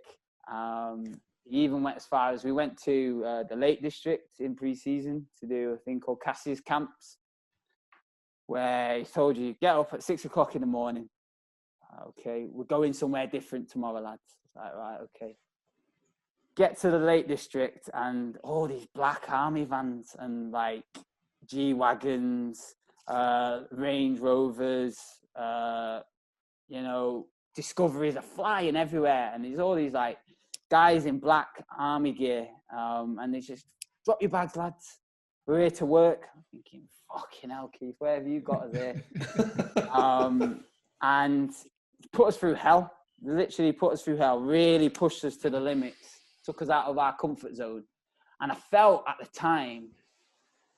He even went as far as we went to the Lake District in pre-season to do a thing called Cassie's Camps, where he told you, get up at 6 o'clock in the morning. Okay, we're going somewhere different tomorrow, lads. It's like, right, okay. Get to the Lake District and all these black army vans and like G-Wagons, Range Rovers, Discoveries are flying everywhere. And there's all these like guys in black army gear. And they just, drop your bags, lads. We're here to work. I'm thinking, fucking hell, Keith, where have you got us here? And put us through hell. Literally put us through hell. Really pushed us to the limits. Took us out of our comfort zone. And I felt at the time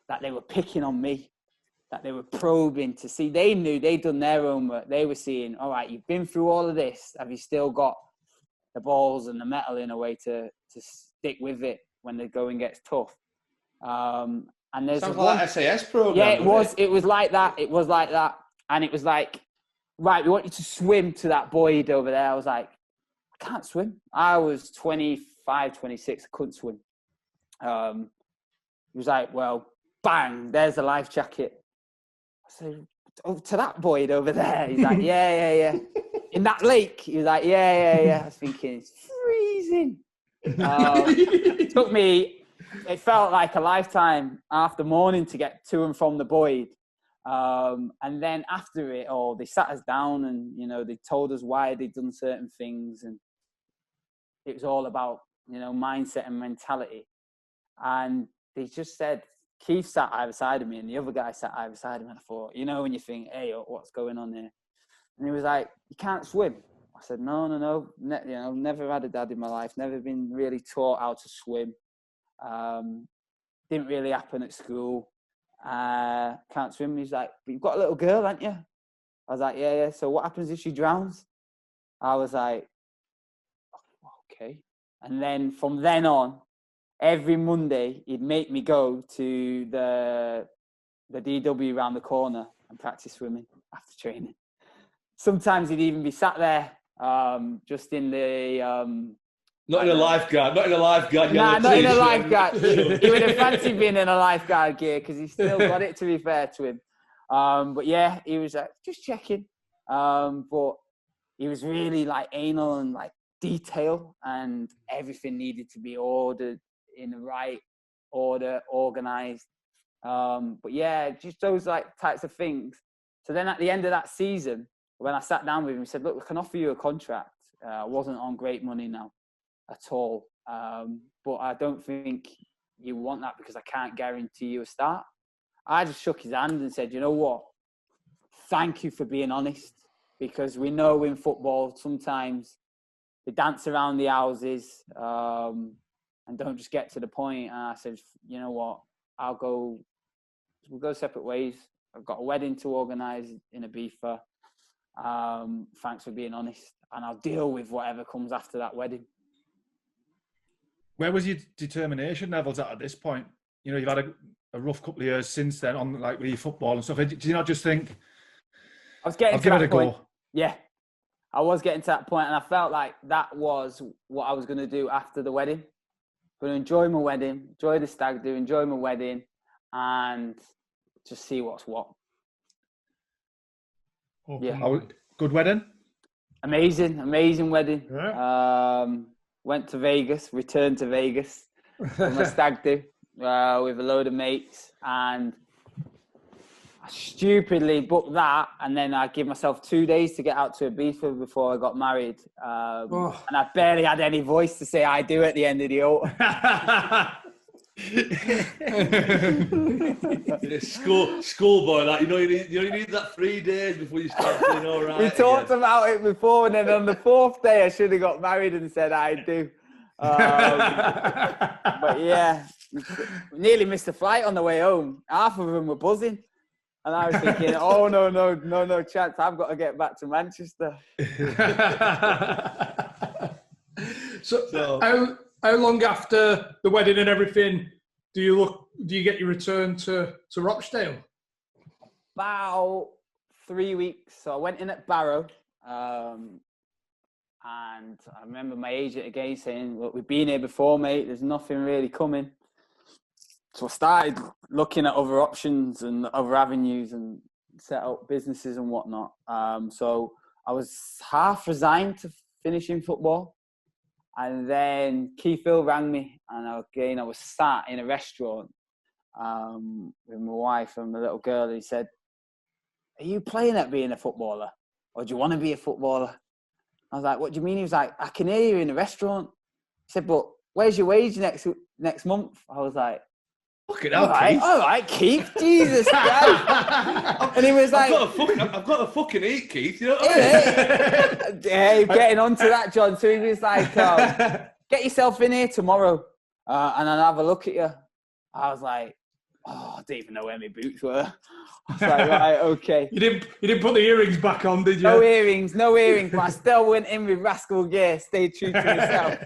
that they were picking on me, that they were probing to see. They knew they'd done their homework. They were seeing, all right, you've been through all of this. Have you still got the balls and the metal in a way to stick with it when the going gets tough? And there's sounds like that SAS program. Yeah, it was. It was like that. It was like that. And it was like, right, we want you to swim to that buoy over there. I was like, I can't swim. I was 25, 26. I couldn't swim. He was like, well, bang, there's a life jacket. I said, oh, to that buoy over there. He's like, yeah. In that lake. He was like, yeah. I was thinking, it's freezing. It felt like a lifetime after morning to get to and from the buoy. And then after it all, they sat us down and, they told us why they'd done certain things. And it was all about, mindset and mentality. And they just said, Keith sat either side of me and the other guy sat either side of me. And I thought, when you think, hey, what's going on here? And he was like, you can't swim. I said, no. Never had a dad in my life. Never been really taught how to swim. Didn't really happen at school. Can't swim. He's like, but you've got a little girl, haven't you? I was like, yeah. So what happens if she drowns? I was like, okay. And then from then on, every Monday, he'd make me go to the DW around the corner and practice swimming after training. Sometimes he'd even be sat there, just in the... Not in a lifeguard. Nah, not in a lifeguard. He would have fancied being in a lifeguard gear because he still got it, to be fair to him. But yeah, he was like, just checking. But he was really like anal and like detail, and everything needed to be ordered in the right order, organized. But yeah, just those like types of things. So then at the end of that season, when I sat down with him, he said, look, we can offer you a contract. I wasn't on great money now at all. But I don't think you want that because I can't guarantee you a start. I just shook his hand and said, you know what? Thank you for being honest, because we know in football sometimes they dance around the houses and don't just get to the point. And I said, you know what? We'll go separate ways. I've got a wedding to organise in Ibiza. Thanks for being honest. And I'll deal with whatever comes after that wedding. Where was your determination levels at this point? You've had a rough couple of years since then on like with your football and stuff. Did you not just think, I was getting I'll to give that it a point. go? Yeah, I was getting to that point, and I felt like that was what I was going to do after the wedding. I'm going to enjoy my wedding, enjoy the stag do, enjoy my wedding, and just see what's what. Yeah. Good wedding? Amazing wedding. Yeah. Went to Vegas, returned to Vegas for my stag do with a load of mates, and I stupidly booked that, and then I give myself 2 days to get out to Ibiza before I got married, and I barely had any voice to say I do at the end of the altar. Schoolboy, that you need that 3 days before you start feeling all right. We talked about it before, and then on the 4th day, I should have got married and said I do. But yeah, we nearly missed the flight on the way home. Half of them were buzzing. And I was thinking, oh, no chance. I've got to get back to Manchester. So how long after the wedding and everything do you get your return to Rochdale? About 3 weeks. So I went in at Barrow. And I remember my agent again saying, look, we've been here before, mate. There's nothing really coming. So I started looking at other options and other avenues and set up businesses and whatnot. So I was half resigned to finishing football. And then Keith Hill rang me. And I was sat in a restaurant with my wife and my little girl. And he said, are you playing at being a footballer? Or do you want to be a footballer? I was like, what do you mean? He was like, I can hear you in the restaurant. He said, but where's your wage next month? I was like, fucking hell, Keith. All right, Keith. Jesus Christ. And he was like, I've got to fucking eat, Keith. You know what I mean? Hey, getting onto that, John. So he was like, get yourself in here tomorrow and I'll have a look at you. I was like, oh, I don't even know where my boots were. I was like, right, okay. You didn't put the earrings back on, did you? No earrings, but I still went in with rascal gear, stayed true to myself.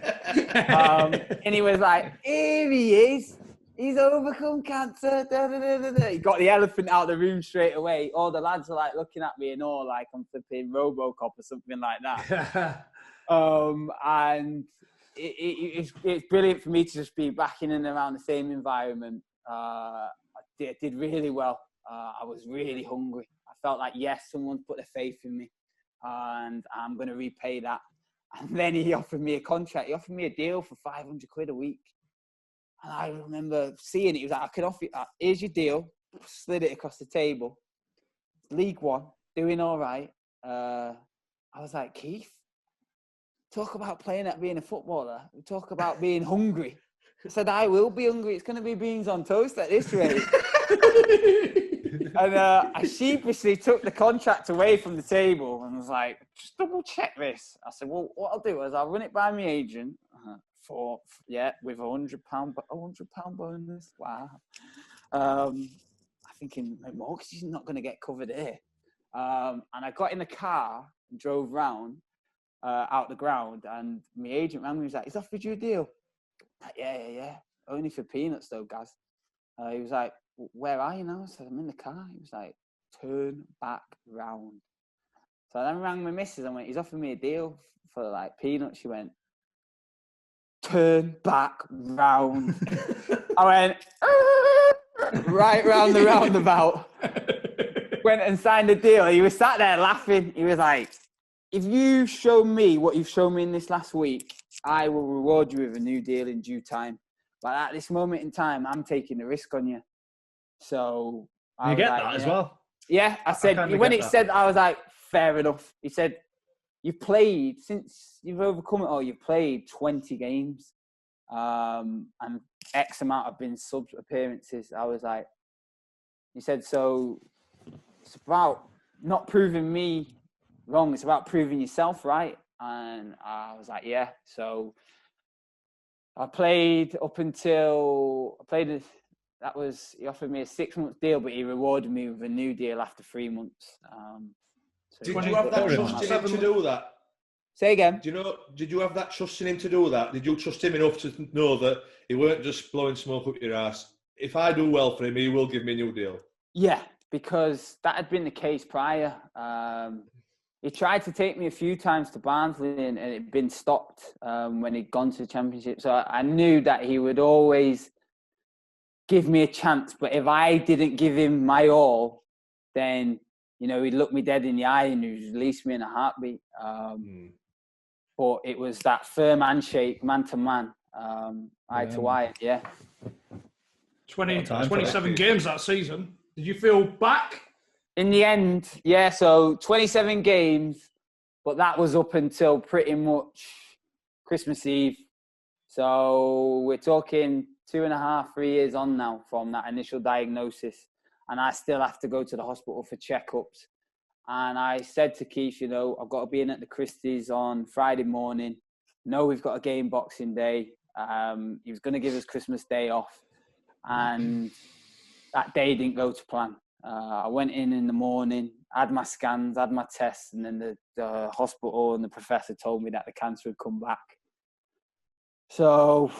And he was like, here he is. He's overcome cancer. Da, da, da, da, da. He got the elephant out of the room straight away. All the lads are like looking at me and all like I'm flipping RoboCop or something like that. And it's brilliant for me to just be back in and around the same environment. I did really well. I was really hungry. I felt like, yes, someone's put their faith in me and I'm going to repay that. And then he offered me a contract. He offered me a deal for 500 quid a week. And I remember seeing it. He was like, I can offer you, here's your deal. Slid it across the table. League One, doing all right. I was like, Keith, talk about playing at being a footballer. We talk about being hungry. I said, I will be hungry. It's going to be beans on toast at this rate. And I sheepishly took the contract away from the table and was like, just double check this. I said, well, what I'll do is I'll run it by my agent with £100 bonus. Wow. I'm thinking, my mortgage is not going to get covered here. And I got in the car and drove round out the ground, and my agent rang me. He was like, he's offered you a deal. Like, yeah. Only for peanuts though, Gaz. He was like, where are you now? I said, I'm in the car. He was like, turn back round. So I then rang my missus and went, he's offered me a deal for like peanuts. She went, turn back round. I went, right round the roundabout. Went and signed the deal. He was sat there laughing. He was like, if you show me what you've shown me in this last week, I will reward you with a new deal in due time. But at this moment in time, I'm taking the risk on you. So you get that as well. Yeah, I said, when it said, I was like, fair enough. He said, you've played, since you've overcome it all, you've played 20 games. And X amount have been sub appearances. I was like, he said, so it's about not proving me wrong. It's about proving yourself right. And I was like, yeah. So I played up until he offered me a 6-month deal, but he rewarded me with a new deal after 3 months. Did you have that trust in him to do that? Say again. Did you have that trust in him to do that? Did you trust him enough to know that he weren't just blowing smoke up your ass? If I do well for him, he will give me a new deal. Yeah, because that had been the case prior. He tried to take me a few times to Barnsley and it had been stopped when he'd gone to the Championship. So I knew that he would always give me a chance. But if I didn't give him my all, then, he'd look me dead in the eye and he'd release me in a heartbeat. But it was that firm handshake, man to man, eye to eye, yeah. 27 games that season. Did you feel back? In the end, yeah, so 27 games, but that was up until pretty much Christmas Eve. So we're talking 2.5, 3 years on now from that initial diagnosis, and I still have to go to the hospital for checkups. And I said to Keith, you know, I've got to be in at the Christie's on Friday morning. No, we've got a game Boxing Day. He was going to give us Christmas Day off, and that day didn't go to plan. I went in the morning, had my scans, had my tests, and then the hospital and the professor told me that the cancer had come back. So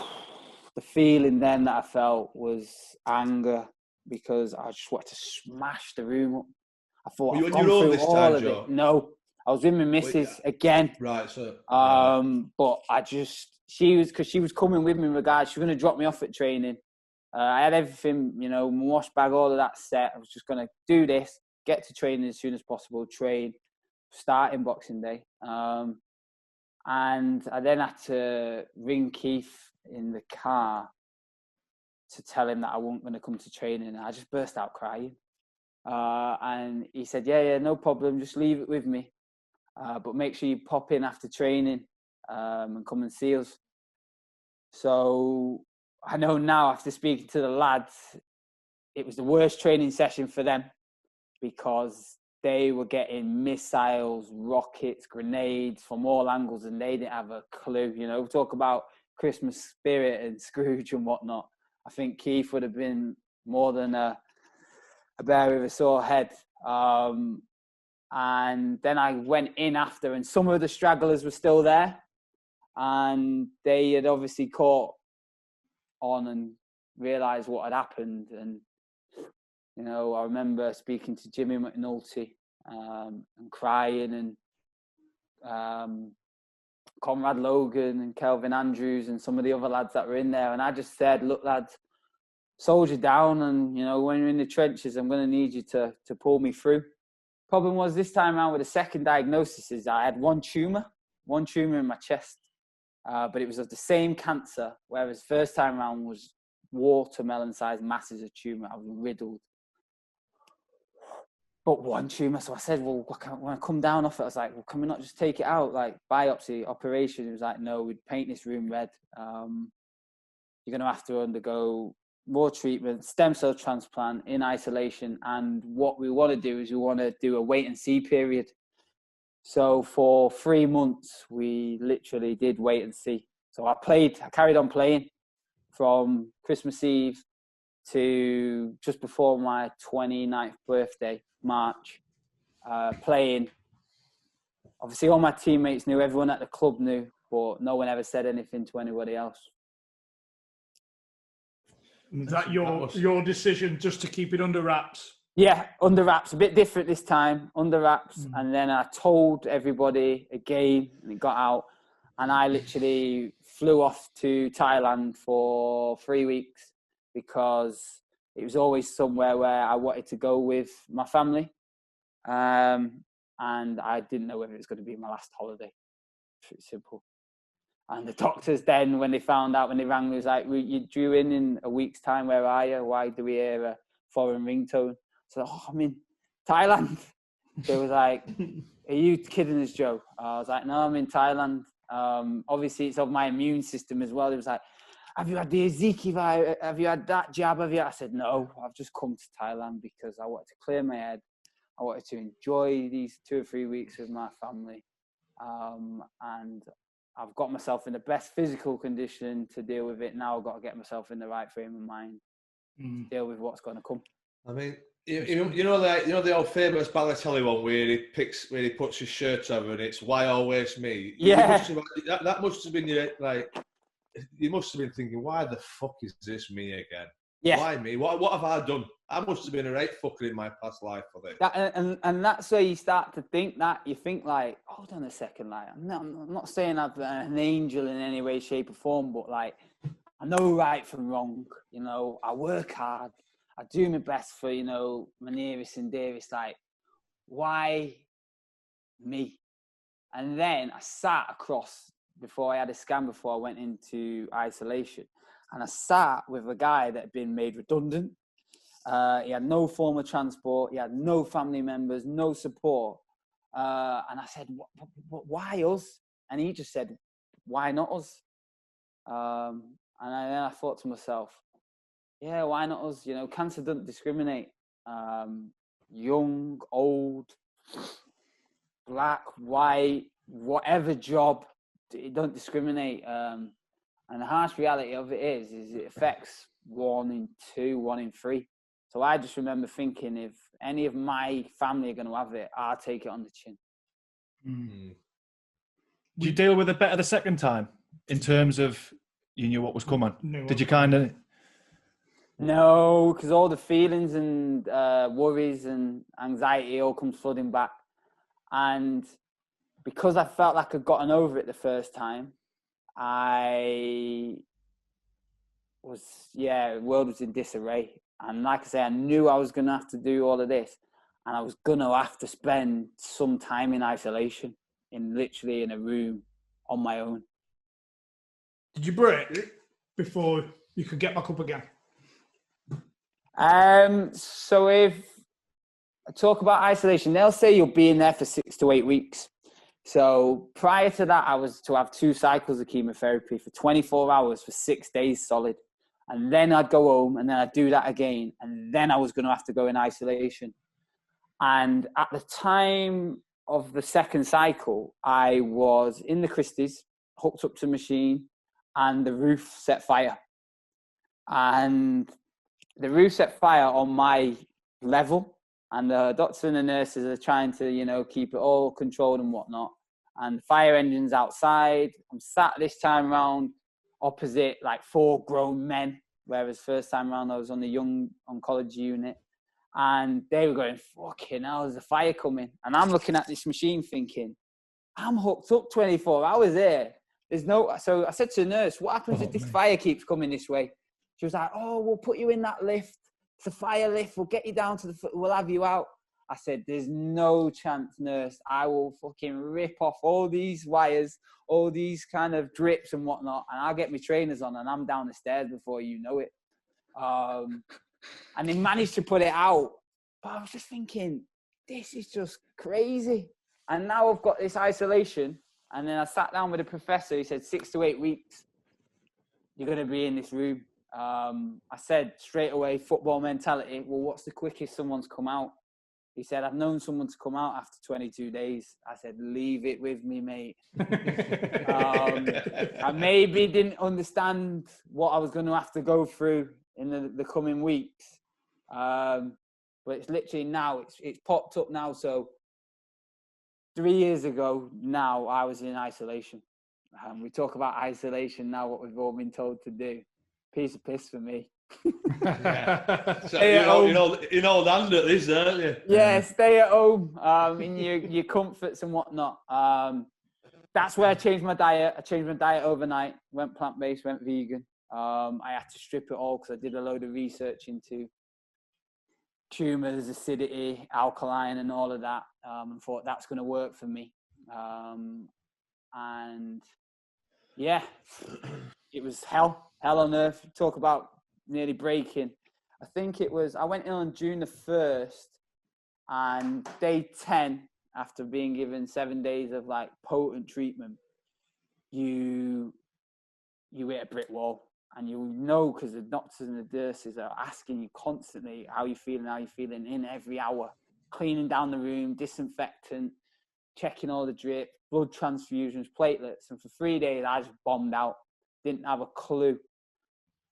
the feeling then that I felt was anger, because I just wanted to smash the room up. I thought, Were I've you on gone your own through this all time, of Joe? it. No, I was with my missus again. Right, so. But she was coming with me in regards, she was going to drop me off at training. I had everything, you know, my wash bag, all of that set. I was just going to do this, get to training as soon as possible, train, start in Boxing Day. And I then had to ring Keith in the car to tell him that I wasn't going to come to training. And I just burst out crying. And he said, yeah, no problem. Just leave it with me. But make sure you pop in after training and come and see us. So I know now, after speaking to the lads, it was the worst training session for them, because they were getting missiles, rockets, grenades from all angles, and they didn't have a clue. You know, talk about Christmas spirit and Scrooge and whatnot. I think Keith would have been more than a bear with a sore head. And then I went in after, and some of the stragglers were still there, and they had obviously caught on and realised what had happened. And, you know, I remember speaking to Jimmy McNulty and crying, and Conrad Logan and Kelvin Andrews and some of the other lads that were in there. And I just said, look, lads, soldier down, and, you know, when you're in the trenches, I'm going to need you to pull me through. Problem was, this time around with the second diagnosis, is I had one tumour in my chest. But it was of the same cancer, whereas first time around was watermelon-sized masses of tumour. I was riddled. But one tumour. So I said, well, when I come down off it, I was like, well, can we not just take it out? Like, biopsy, operation? He was like, no, we'd paint this room red. You're going to have to undergo more treatment, stem cell transplant, in isolation. And what we want to do is we want to do a wait and see period. So for 3 months, we literally did wait and see. So I carried on playing from Christmas Eve to just before my 29th birthday, March, playing. Obviously, all my teammates knew, everyone at the club knew, but no one ever said anything to anybody else. Was that your decision, just to keep it under wraps? Yeah, under wraps. A bit different this time, under wraps. And then I told everybody again, and it got out. And I literally flew off to Thailand for 3 weeks, because it was always somewhere where I wanted to go with my family. And I didn't know whether it was going to be my last holiday. Pretty simple. And the doctors then, when they found out, when they rang me, was like, you due in a week's time, where are you? Why do we hear a foreign ringtone? So, I'm in Thailand. They was like, are you kidding us, Joe? I was like, no, I'm in Thailand. Obviously, it's of my immune system as well. It was like, have you had the Ezekiel virus? Have you had that jab? I said, no, I've just come to Thailand because I wanted to clear my head. I wanted to enjoy these 2 or 3 weeks with my family. And I've got myself in the best physical condition to deal with it. Now I've got to get myself in the right frame of mind to deal with what's going to come. I mean, you know the old famous Balotelli one where he puts his shirt over and it's "Why always me?" Yeah, that must have been you must have been thinking, why the fuck is this me again? Yeah. Why me? What have I done? I must have been a right fucker in my past life for this. And that's where you start to think that. You think like, hold on a second, like I'm not saying I'm an angel in any way, shape or form, but like I know right from wrong. You know, I work hard. I do my best for, you know, my nearest and dearest. Like, why me? And then I sat across, before I had a scan, before I went into isolation, and I sat with a guy that had been made redundant. He had no form of transport. He had no family members, no support. And I said, why us? And he just said, why not us? And then I thought to myself, yeah, why not us? You know, cancer doesn't discriminate. Young, old, black, white, whatever job, it don't discriminate. And the harsh reality of it is it affects 1 in 2, 1 in 3. So I just remember thinking, if any of my family are going to have it, I'll take it on the chin. Did you deal with it better the second time in terms of you knew what was coming? No, Did you kind of... No, because all the feelings and worries and anxiety all come flooding back. And because I felt like I'd gotten over it the first time, the world was in disarray. And like I say, I knew I was going to have to do all of this. And I was going to have to spend some time in isolation, literally in a room on my own. Did you break before you could get back up again? So if I talk about isolation, they'll say you'll be in there for 6 to 8 weeks. So prior to that, I was to have 2 cycles of chemotherapy for 24 hours for 6 days solid. And then I'd go home and then I'd do that again. And then I was going to have to go in isolation. And at the time of the second cycle, I was in the Christie's, hooked up to a machine, and the roof set fire. And the roof set fire on my level, and the doctor and the nurses are trying to, you know, keep it all controlled and whatnot. And the fire engine's outside. I'm sat this time around opposite like 4 grown men, whereas first time around I was on the young oncology unit. And they were going, fucking hell, there's a fire coming. And I'm looking at this machine thinking, I'm hooked up 24 hours here. So I said to the nurse, what happens if this fire keeps coming this way? She was like, oh, we'll put you in that lift. It's a fire lift. We'll get you down to we'll have you out. I said, there's no chance, nurse. I will fucking rip off all these wires, all these kind of drips and whatnot, and I'll get my trainers on and I'm down the stairs before you know it. And they managed to put it out. But I was just thinking, this is just crazy. And now I've got this isolation. And then I sat down with a professor. He said, 6 to 8 weeks, you're going to be in this room. I said straight away, football mentality. Well, what's the quickest someone's come out? He said, I've known someone to come out after 22 days. I said, leave it with me, mate. I maybe didn't understand what I was going to have to go through in the coming weeks. But it's literally now, it's popped up now. So 3 years ago now, I was in isolation. We talk about isolation now, what we've all been told to do. Piece of piss for me. Yeah. So, you know Undr this, aren't you? Yeah, stay at home in your comforts and whatnot. That's where I changed my diet. I changed my diet overnight, went plant-based, went vegan. I had to strip it all because I did a load of research into tumours, acidity, alkaline and all of that, and thought that's going to work for me. And yeah, it was hell on earth. Talk about nearly breaking. I think it was, I went in on June the 1st, and day 10, after being given 7 days of like potent treatment, you hit a brick wall. And you know, because the doctors and the nurses are asking you constantly how you feeling in every hour, cleaning down the room, disinfectant, checking all the drip, blood transfusions, platelets. And for 3 days, I just bombed out, didn't have a clue.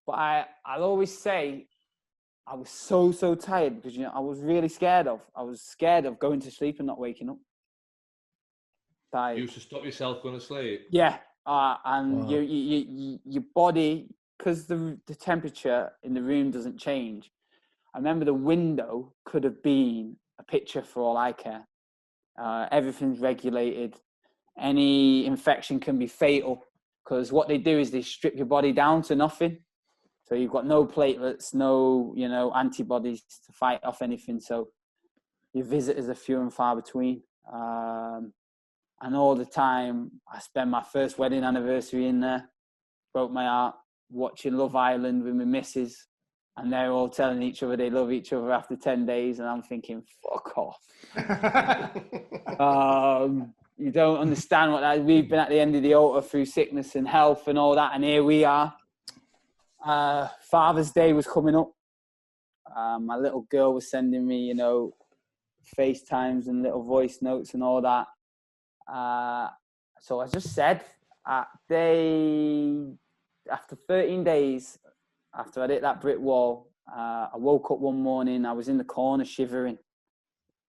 But I'll always say I was so tired because, you know, I was really scared of going to sleep and not waking up. Tired. You used to stop yourself going to sleep? Yeah. And wow. Your body, because the temperature in the room doesn't change. I remember the window could have been a picture for all I care. Everything's regulated. Any infection can be fatal because what they do is they strip your body down to nothing. So you've got no platelets, no, you know, antibodies to fight off anything. So your visitors are few and far between. And all the time, I spent my first wedding anniversary in there. Broke my heart watching Love Island with my missus. And they're all telling each other they love each other after 10 days. And I'm thinking, fuck off. You don't understand what that... We've been at the end of the altar through sickness and health and all that. And here we are. Father's Day was coming up. My little girl was sending me, you know, FaceTimes and little voice notes and all that. So I just said, after 13 days, after I hit that brick wall, I woke up one morning, I was in the corner shivering.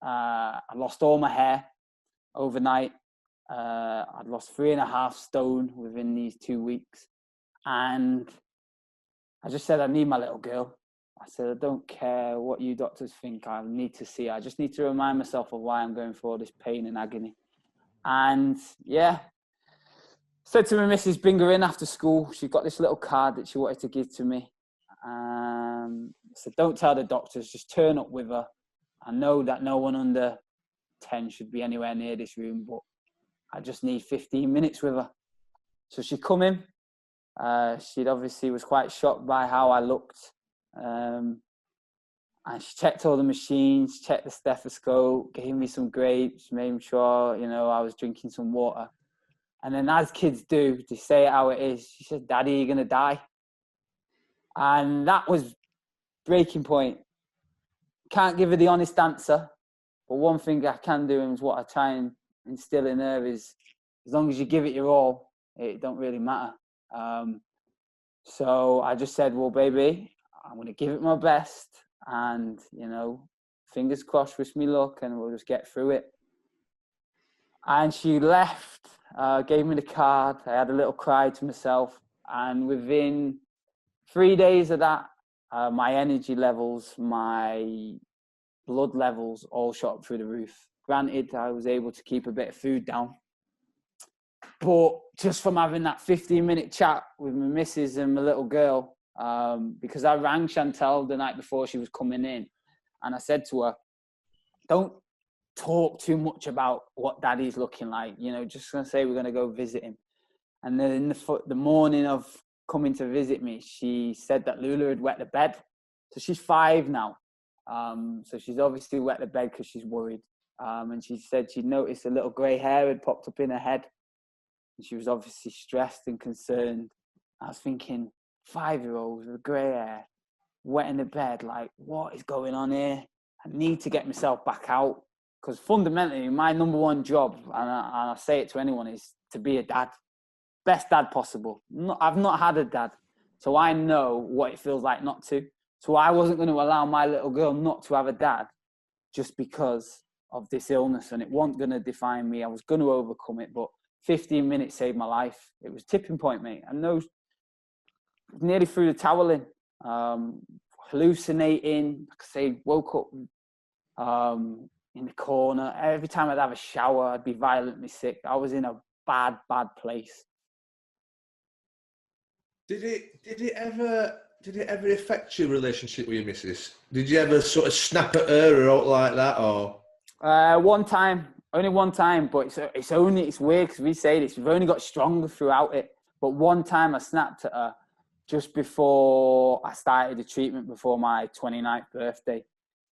I lost all my hair overnight. I'd lost 3.5 stone within these 2 weeks. And I just said, I need my little girl. I said, I don't care what you doctors think. I need to see her. I just need to remind myself of why I'm going through all this pain and agony. And yeah, said to my missus, bring her in after school. She got this little card that she wanted to give to me. I said, don't tell the doctors, just turn up with her. I know that no one under 10 should be anywhere near this room, but I just need 15 minutes with her. So she come in. She obviously was quite shocked by how I looked. And she checked all the machines, checked the stethoscope, gave me some grapes, made sure, you know, I was drinking some water. And then as kids do, they say it how it is. She said, Daddy, you're going to die. And that was breaking point. Can't give her the honest answer. But one thing I can do, and what I try and instill in her, is as long as you give it your all, it don't really matter. So I just said, well, baby, I'm going to give it my best. And, you know, fingers crossed, wish me luck, and we'll just get through it. And she left, gave me the card. I had a little cry to myself. And within 3 days of that, my energy levels, my blood levels all shot up through the roof. Granted, I was able to keep a bit of food down. But just from having that 15-minute chat with my missus and my little girl, because I rang Chantel the night before she was coming in, and I said to her, don't talk too much about what Daddy's looking like, you know, just gonna say we're gonna go visit him. And then in the morning of coming to visit me, she said that Lula had wet the bed. So she's 5 now. So she's obviously wet the bed because she's worried. And she said she noticed a little grey hair had popped up in her head. And she was obviously stressed and concerned. I was thinking, 5-year-olds with grey hair, wet in the bed, like, what is going on here? I need to get myself back out. Because fundamentally, my number one job, and I say it to anyone, is to be a dad. Best dad possible. I've not had a dad, so I know what it feels like not to. So I wasn't going to allow my little girl not to have a dad just because of this illness, and it wasn't going to define me. I was going to overcome it, but 15 minutes saved my life. It was tipping point, mate. I know, nearly threw the towel in, hallucinating. Like I say, woke up in the corner. Every time I'd have a shower, I'd be violently sick. I was in a bad place. Did it ever affect your relationship with your missus? Did you ever sort of snap at her or out like that, or? One time, only one time, but it's weird because we say this. We've only got stronger throughout it. But one time I snapped at her just before I started the treatment, before my 29th birthday,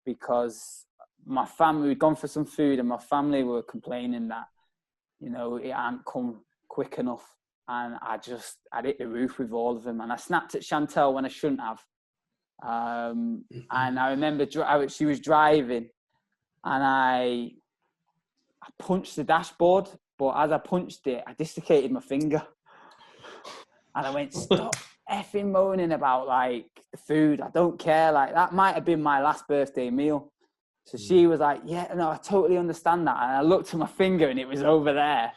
because my family, we'd gone for some food and my family were complaining that, you know, it hadn't come quick enough. And I hit the roof with all of them. And I snapped at Chantel when I shouldn't have. And I remember she was driving and I punched the dashboard. But as I punched it, I dislocated my finger. And I went, stop effing moaning about, like, the food. I don't care. Like, that might have been my last birthday meal. So she was like, yeah, no, I totally understand that. And I looked at my finger and it was over there.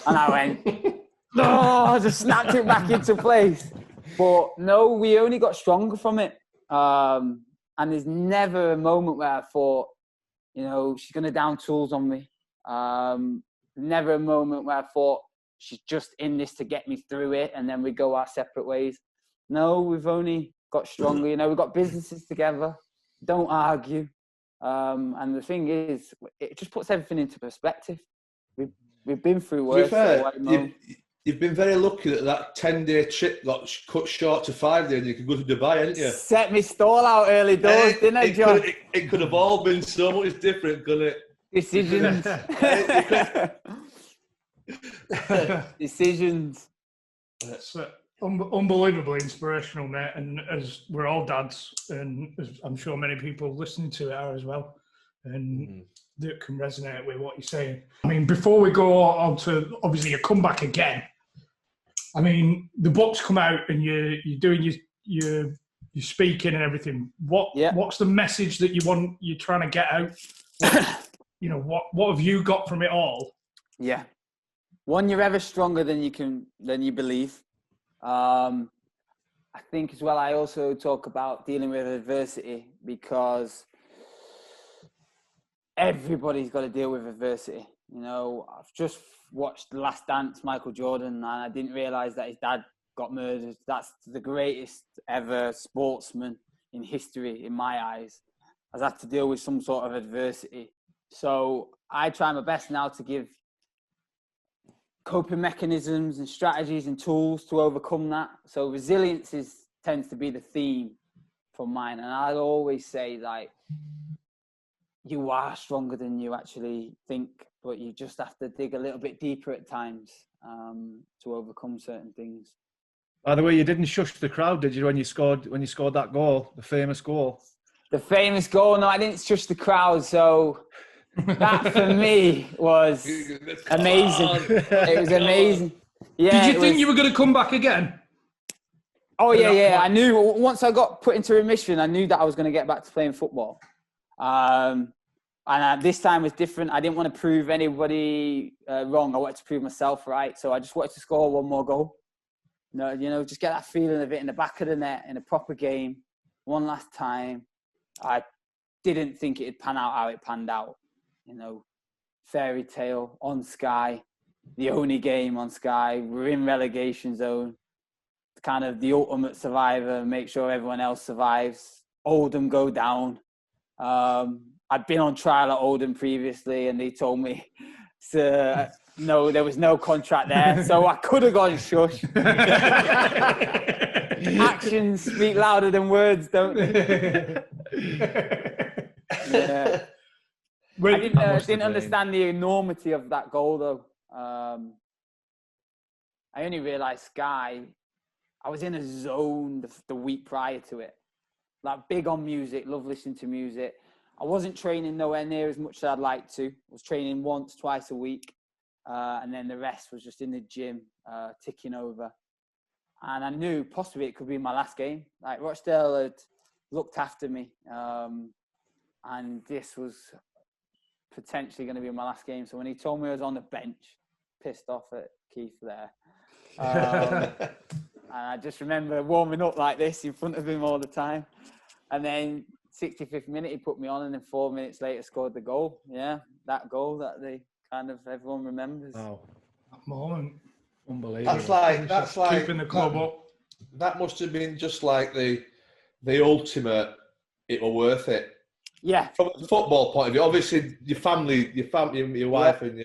And I went... No, I just snapped it back into place. But no, we only got stronger from it. And there's never a moment where I thought, you know, she's going to down tools on me. Never a moment where I thought she's just in this to get me through it and then we go our separate ways. No, we've only got stronger. You know, we've got businesses together. Don't argue. And the thing is, it just puts everything into perspective. We've been through worse. You've been very lucky that 10-day trip got cut short to 5 days and you could go to Dubai, haven't you? Set me stall out early doors, didn't I, John? It could have all been so much different, couldn't it? Decisions. Decisions. Unbelievably inspirational, mate. And as we're all dads, and as I'm sure many people listening to it are as well, and that can resonate with what you're saying. I mean, before we go on to obviously your comeback again, I mean, the book's come out and you're doing your speaking and everything. What's the message that you're trying to get out? What have you got from it all? Yeah. One, you're ever stronger than you believe. I think as well, I also talk about dealing with adversity, because everybody's got to deal with adversity. I've just watched The Last Dance, Michael Jordan, and I didn't realize that his dad got murdered. That's the greatest ever sportsman in history, in my eyes, has had to deal with some sort of adversity. So I try my best now to give coping mechanisms and strategies and tools to overcome that. So resilience tends to be the theme for mine. And I'll always say, like, you are stronger than you actually think, but you just have to dig a little bit deeper at times to overcome certain things. By the way, you didn't shush the crowd, did you, when you scored that goal, the famous goal? The famous goal? No, I didn't shush the crowd. So that for me was amazing. It was amazing. Yeah. Did you think you were going to come back again? Oh, yeah. I knew once I got put into remission, I knew that I was going to get back to playing football. And this time was different. I didn't want to prove anybody wrong. I wanted to prove myself right. So I just wanted to score one more goal. Just get that feeling of it in the back of the net in a proper game, one last time. I didn't think it'd pan out how it panned out. Fairy tale on Sky, the only game on Sky. We're in relegation zone. It's kind of the ultimate survivor, make sure everyone else survives. Oldham go down. I'd been on trial at Oldham previously, and they told me no, there was no contract there, so I could have gone shush. Actions speak louder than words, don't they? Yeah. I didn't understand the enormity of that goal, though. I only realised Sky, I was in a zone the week prior to it. Like, big on music, love listening to music. I wasn't training nowhere near as much as I'd like to. I was training once, twice a week. And then the rest was just in the gym, ticking over. And I knew possibly it could be my last game. Like, Rochdale had looked after me. And this was potentially going to be my last game. So when he told me I was on the bench, pissed off at Keith there. And I just remember warming up like this in front of him all the time. And then 65th minute, he put me on, and then 4 minutes later scored the goal. Yeah, that goal that everyone remembers. Wow. That moment. Unbelievable. That's like keeping the club up. That must have been just like the ultimate, it was worth it. Yeah. From a football point of view, obviously your family, your wife and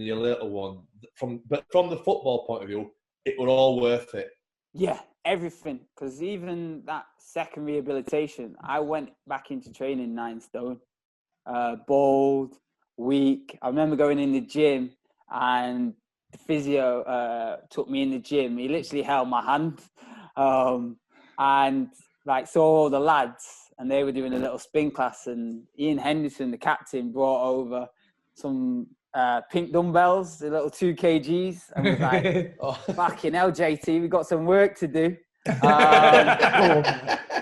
your little one. But from the football point of view, it was all worth it. Yeah, everything. Because even that second rehabilitation, I went back into training 9 stone, bald, weak. I remember going in the gym, and the physio took me in the gym. He literally held my hand, and like saw all the lads, and they were doing a little spin class, and Ian Henderson, the captain, brought over some pink dumbbells, the little 2 kgs, and was like, fucking hell, JT, we got some work to do.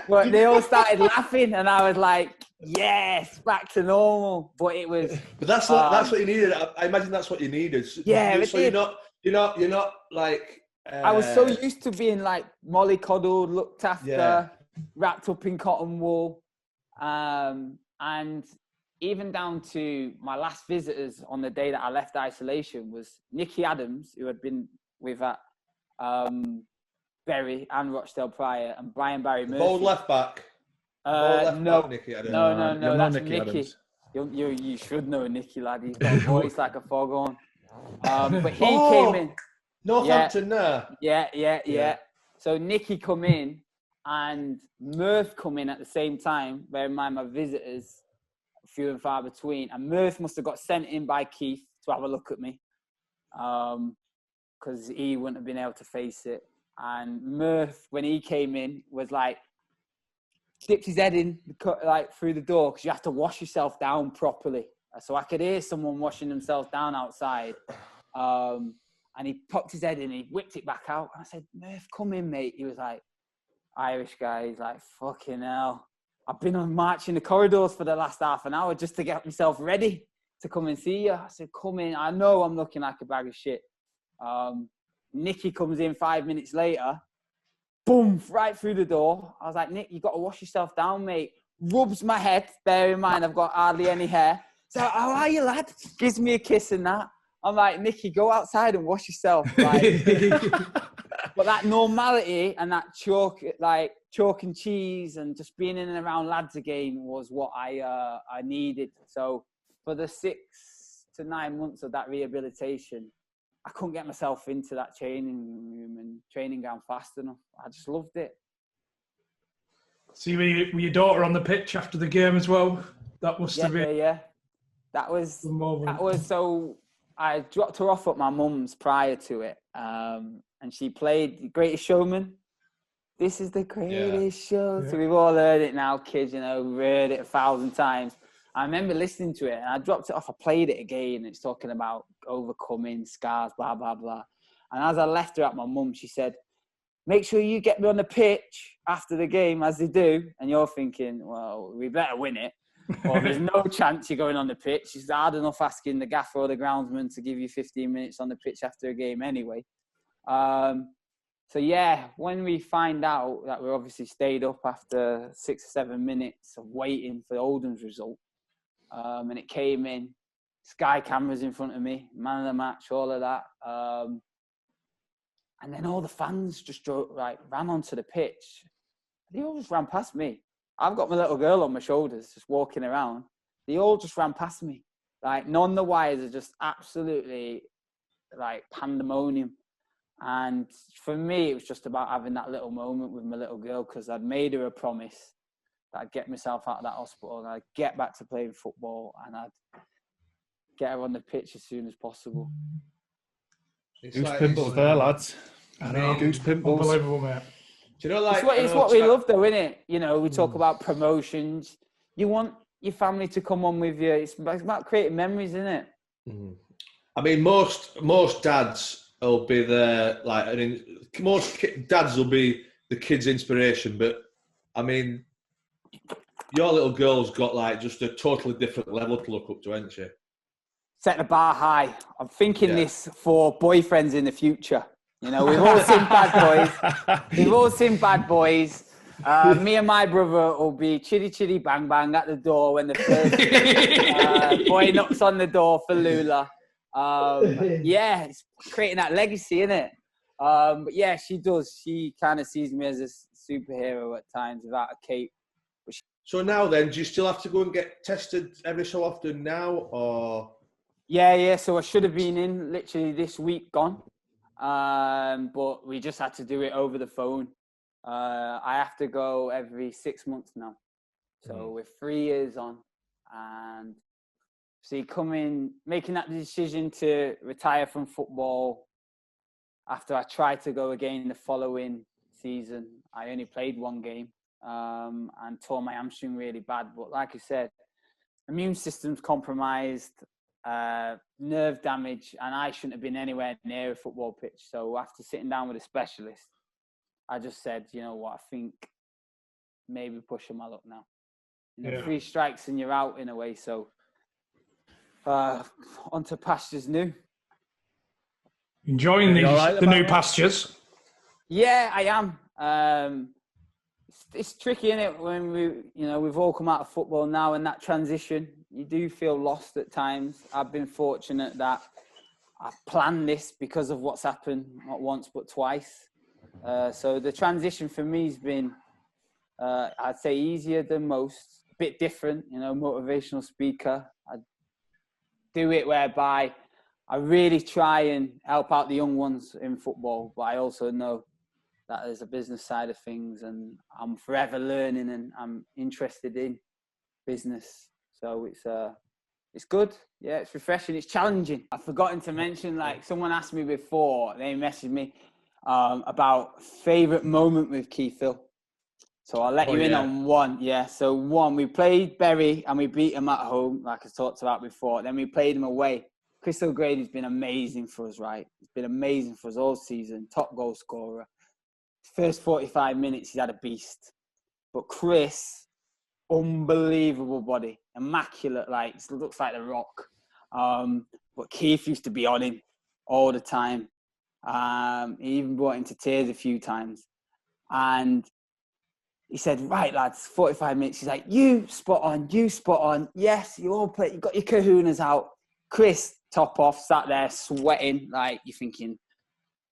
But they all started laughing, and I was like, yes, back to normal. But it was. But that's what you needed. I imagine that's what you needed. Yeah, so you're not like. I was so used to being like mollycoddled, looked after, wrapped up in cotton wool, and even down to my last visitors on the day that I left isolation was Nicky Adams, who had been with at Bury and Rochdale prior, and Brian Barry Murphy. Old left back. No, Nicky Adams. No, that's Nicky Nicky. You should know Nicky, lad. He's got a voice like a foghorn. But he came in. Northampton, there. Yeah. So Nicky come in, and Murph come in at the same time. Bear in mind, my visitors, few and far between. And Murph must have got sent in by Keith to have a look at me, because he wouldn't have been able to face it. And Murph, when he came in, was like, dipped his head in, like through the door, because you have to wash yourself down properly. So I could hear someone washing themselves down outside. And he popped his head in, he whipped it back out. And I said, Murph, come in, mate. He was like, Irish guy. He's like, fucking hell. I've been on marching the corridors for the last half an hour just to get myself ready to come and see you. I said, come in. I know I'm looking like a bag of shit. Nicky comes in 5 minutes later. Boom, right through the door. I was like, Nick, you got to wash yourself down, mate. Rubs my head. Bear in mind, I've got hardly any hair. So, how are you, lad? Gives me a kiss and that. I'm like, Nicky, go outside and wash yourself. Like, but that normality and that chalk and cheese and just being in and around lads again was what I needed. So for the 6 to 9 months of that rehabilitation, I couldn't get myself into that training room and training ground fast enough. I just loved it. See, were your daughter on the pitch after the game as well? That must have been... Yeah. That was so... I dropped her off at my mum's prior to it. And she played The Greatest Showman. This is the greatest show. Yeah. So we've all heard it now, kids, we've heard it 1,000 times. I remember listening to it and I dropped it off. I played it again and it's talking about overcoming scars, blah, blah, blah. And as I left her at my mum, she said, make sure you get me on the pitch after the game, as they do. And you're thinking, well, we better win it. Or there's no chance you're going on the pitch. It's hard enough asking the gaffer or the groundsman to give you 15 minutes on the pitch after a game anyway. So yeah, when we find out that we obviously stayed up after 6 or 7 minutes of waiting for Oldham's result, and it came in, Sky cameras in front of me, man of the match, all of that. And then all the fans just ran onto the pitch. They all just ran past me. I've got my little girl on my shoulders, just walking around. They all just ran past me. Like, none the wires are just absolutely like pandemonium. And for me, it was just about having that little moment with my little girl, because I'd made her a promise that I'd get myself out of that hospital and I'd get back to playing football and I'd get her on the pitch as soon as possible. Goose pimples there, lads. I know. Goose pimples. Unbelievable, mate. Do you know, like, it's what we love, though, isn't it? We talk about promotions. You want your family to come on with you. It's about creating memories, isn't it? I mean, most dads will be there. Like, I mean, most dads will be the kids' inspiration. But I mean, your little girl's got like just a totally different level to look up to, hasn't she? Set the bar high. I'm thinking this for boyfriends in the future. We've all seen Bad Boys. Me and my brother will be chitty chitty bang bang at the door when the first boy knocks on the door for Lula. It's creating that legacy, isn't it? But yeah, she does. She kind of sees me as a superhero at times without a cape. So now then, do you still have to go and get tested every so often now, or? Yeah. So I should have been in literally this week gone. But we just had to do it over the phone. I have to go every 6 months now. So we're 3 years on. And see, making that decision to retire from football after I tried to go again the following season. I only played 1 game and tore my hamstring really bad. But like I said, immune system's compromised. Nerve damage, and I shouldn't have been anywhere near a football pitch. So after sitting down with a specialist, I just said, you know what, I think maybe pushing my luck now. 3 strikes and you're out in a way. So onto pastures new. Enjoying the new pastures? Yeah, I am. It's tricky, isn't it, when we've all come out of football now, and that transition, you do feel lost at times. I've been fortunate that I've planned this because of what's happened, not once but twice. So the transition for me has been, I'd say, easier than most. A bit different, motivational speaker. I do it whereby I really try and help out the young ones in football, but I also know that there's a business side of things, and I'm forever learning, and I'm interested in business. So it's good. Yeah, it's refreshing. It's challenging. I've forgotten to mention, like, someone asked me before, they messaged me, about favourite moment with Keith Hill. So I'll let you in on one. Yeah, so one, we played Bury and we beat them at home, like I talked about before. Then we played them away. Chris O'Grady's been amazing for us, right? He's been amazing for us all season, top goal scorer. First 45 minutes, he's had a beast. But Chris, unbelievable body, immaculate, like, looks like the Rock. But Keith used to be on him all the time. He even brought him to tears a few times. And he said, right, lads, 45 minutes. He's like, you spot on. Yes, you all play. You got your kahunas out. Chris, top off, sat there sweating. Like, you're thinking,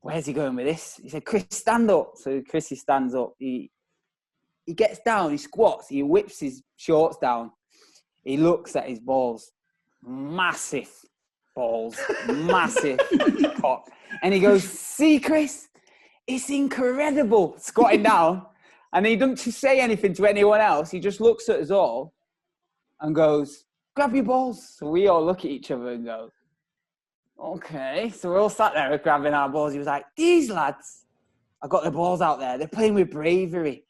where's he going with this? He said, Chris, stand up. So Chrissy stands up. He gets down. He squats. He whips his shorts down. He looks at his balls. Massive balls. Massive cock. And he goes, see, Chris, it's incredible. Squatting down. And he doesn't say anything to anyone else. He just looks at us all and goes, grab your balls. So we all look at each other and go, okay. So we're all sat there grabbing our balls. He was like, these lads have got their balls out there. They're playing with bravery.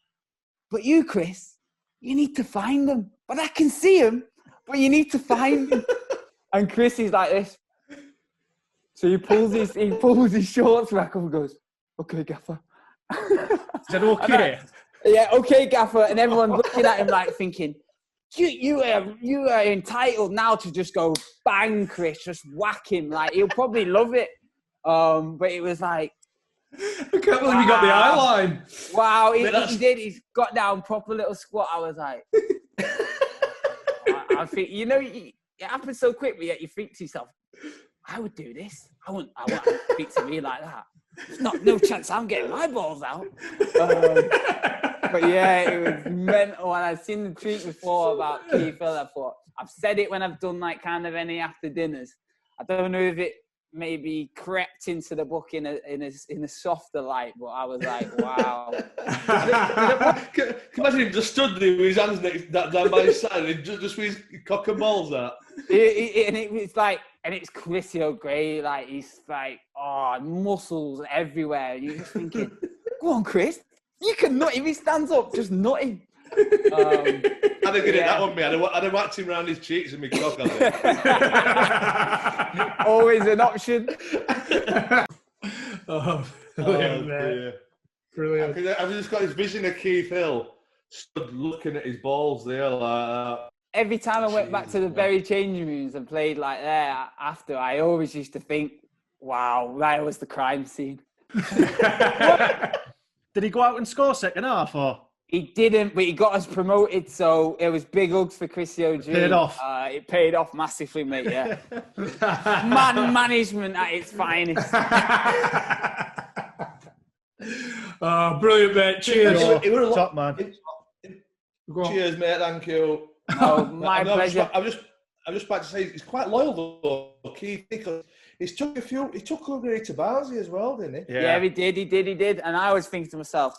But you, Chris, you need to find them. But I can see them, but you need to find them. And Chris is like this. So he pulls his shorts back up and goes, okay, gaffer. Is that okay? Yeah, okay, gaffer. And everyone's looking at him like thinking, you are entitled now to just go bang, Chris, just whack him. Like, he'll probably love it. But it was like, I can't believe you got the eye line. Wow, he did. He's got down proper little squat. I was like, I think, it happens so quickly that you think to yourself, I would do this. I want to speak to me like that. There's no chance I'm getting my balls out. But yeah, it was mental. And I've seen the tweet before about Keith Hill. I thought, I've said it when I've done like kind of any after dinners. I don't know if it maybe crept into the book in a softer light, but I was like, wow. Can you imagine him just stood there with his hands down by his side and just with his cock and balls out? And it's Chris O'Grady, like, he's like, muscles everywhere. You're just thinking, go on, Chris, you can nut him. He stands up, just nut him. I'd have given that one, me. I'd have whacked him around his cheeks and my cock on it. Always an option. Brilliant. Brilliant. I've just got his vision of Keith Hill stood looking at his balls there like that. Every time I went back to the Bury changing rooms and played like there after, I always used to think, wow, that was the crime scene. Did he go out and score second half, or? He didn't, but he got us promoted, so it was big hugs for Chris O'G. Paid off. It paid off massively, mate, yeah. Man management at its finest. Oh, brilliant, mate. Cheers. Top man. Cheers, mate. Thank you. Oh, my pleasure. I'm just about to say he's quite loyal though, Keith, because he took O'Grady to Barnsley as well, didn't he? Yeah, he did. And I was thinking to myself,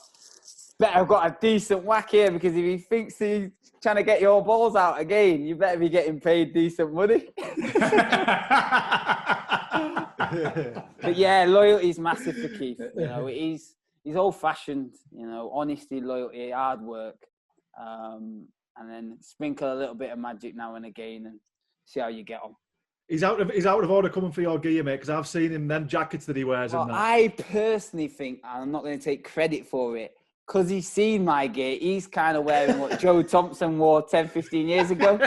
better have got a decent whack here, because if he thinks he's trying to get your balls out again, you better be getting paid decent money. But yeah, loyalty is massive for Keith. He's old-fashioned. Honesty, loyalty, hard work. And then sprinkle a little bit of magic now and again and see how you get on. He's out of order coming for your gear, mate, because I've seen him, them jackets that he wears. Well, I personally think, and I'm not going to take credit for it, because he's seen my gear, he's kind of wearing what Joe Thompson wore 10, 15 years ago.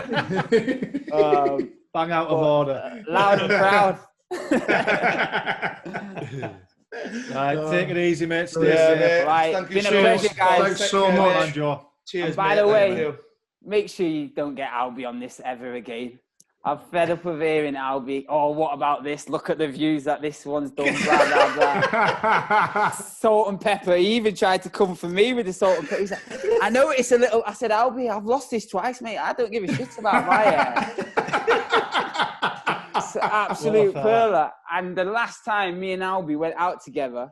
Bang out of order. Loud and proud. Right, take it easy, mate. Stay safe. Right, Thank you been a so pleasure, much. guys. Thanks so much. Cheers, and by mate. the way, make sure you don't get Albie on this ever again. I'm fed up of hearing Albie, what about this? Look at the views that this one's done, blah, blah, blah. Salt and pepper. He even tried to come for me with the salt and pepper. He's like, I know it's a little... I said, Albie, I've lost this twice, mate. I don't give a shit about my hair. It's an absolute perler. And the last time me and Albie went out together,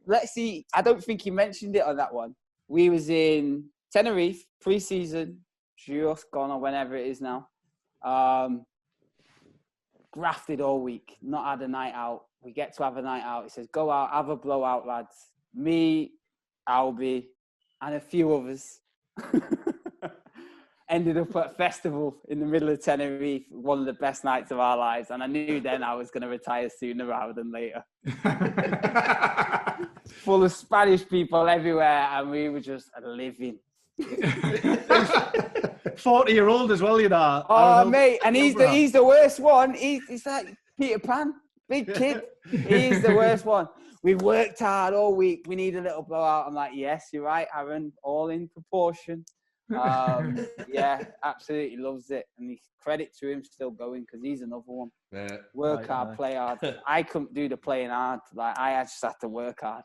let's see, I don't think he mentioned it on that one. We was in Tenerife, pre-season, just gone or whenever it is now. grafted all week, not had a night out. We get to have a night out. He says, go out, have a blowout, lads. Me, Albie, and a few others ended up at a festival in the middle of Tenerife, one of the best nights of our lives. And I knew then I was going to retire sooner rather than later. Full of Spanish people everywhere, and we were just living. 40-year-old as well, you know. Oh, mate, and he's the worst one. He's like Peter Pan, big kid. He's the worst one. We've worked hard all week. We need a little blowout. I'm like, yes, you're right, Aaron. All in proportion. Yeah, absolutely loves it. And credit to him still going, because he's another one. Yeah. Work hard, play hard. I couldn't do the playing hard. Like, I just had to work hard.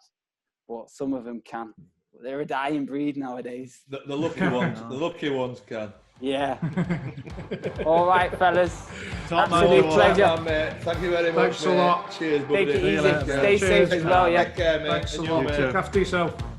But some of them can. They're a dying breed nowadays. The lucky ones. The lucky ones can. Yeah. All right, fellas. Top Absolute man, pleasure. Mate. Thank you very much. Thanks a lot. Cheers, buddy. Take it easy. later. Stay safe as well, yeah. Take care, mate. Thanks a And lot. you, mate. Look after yourself.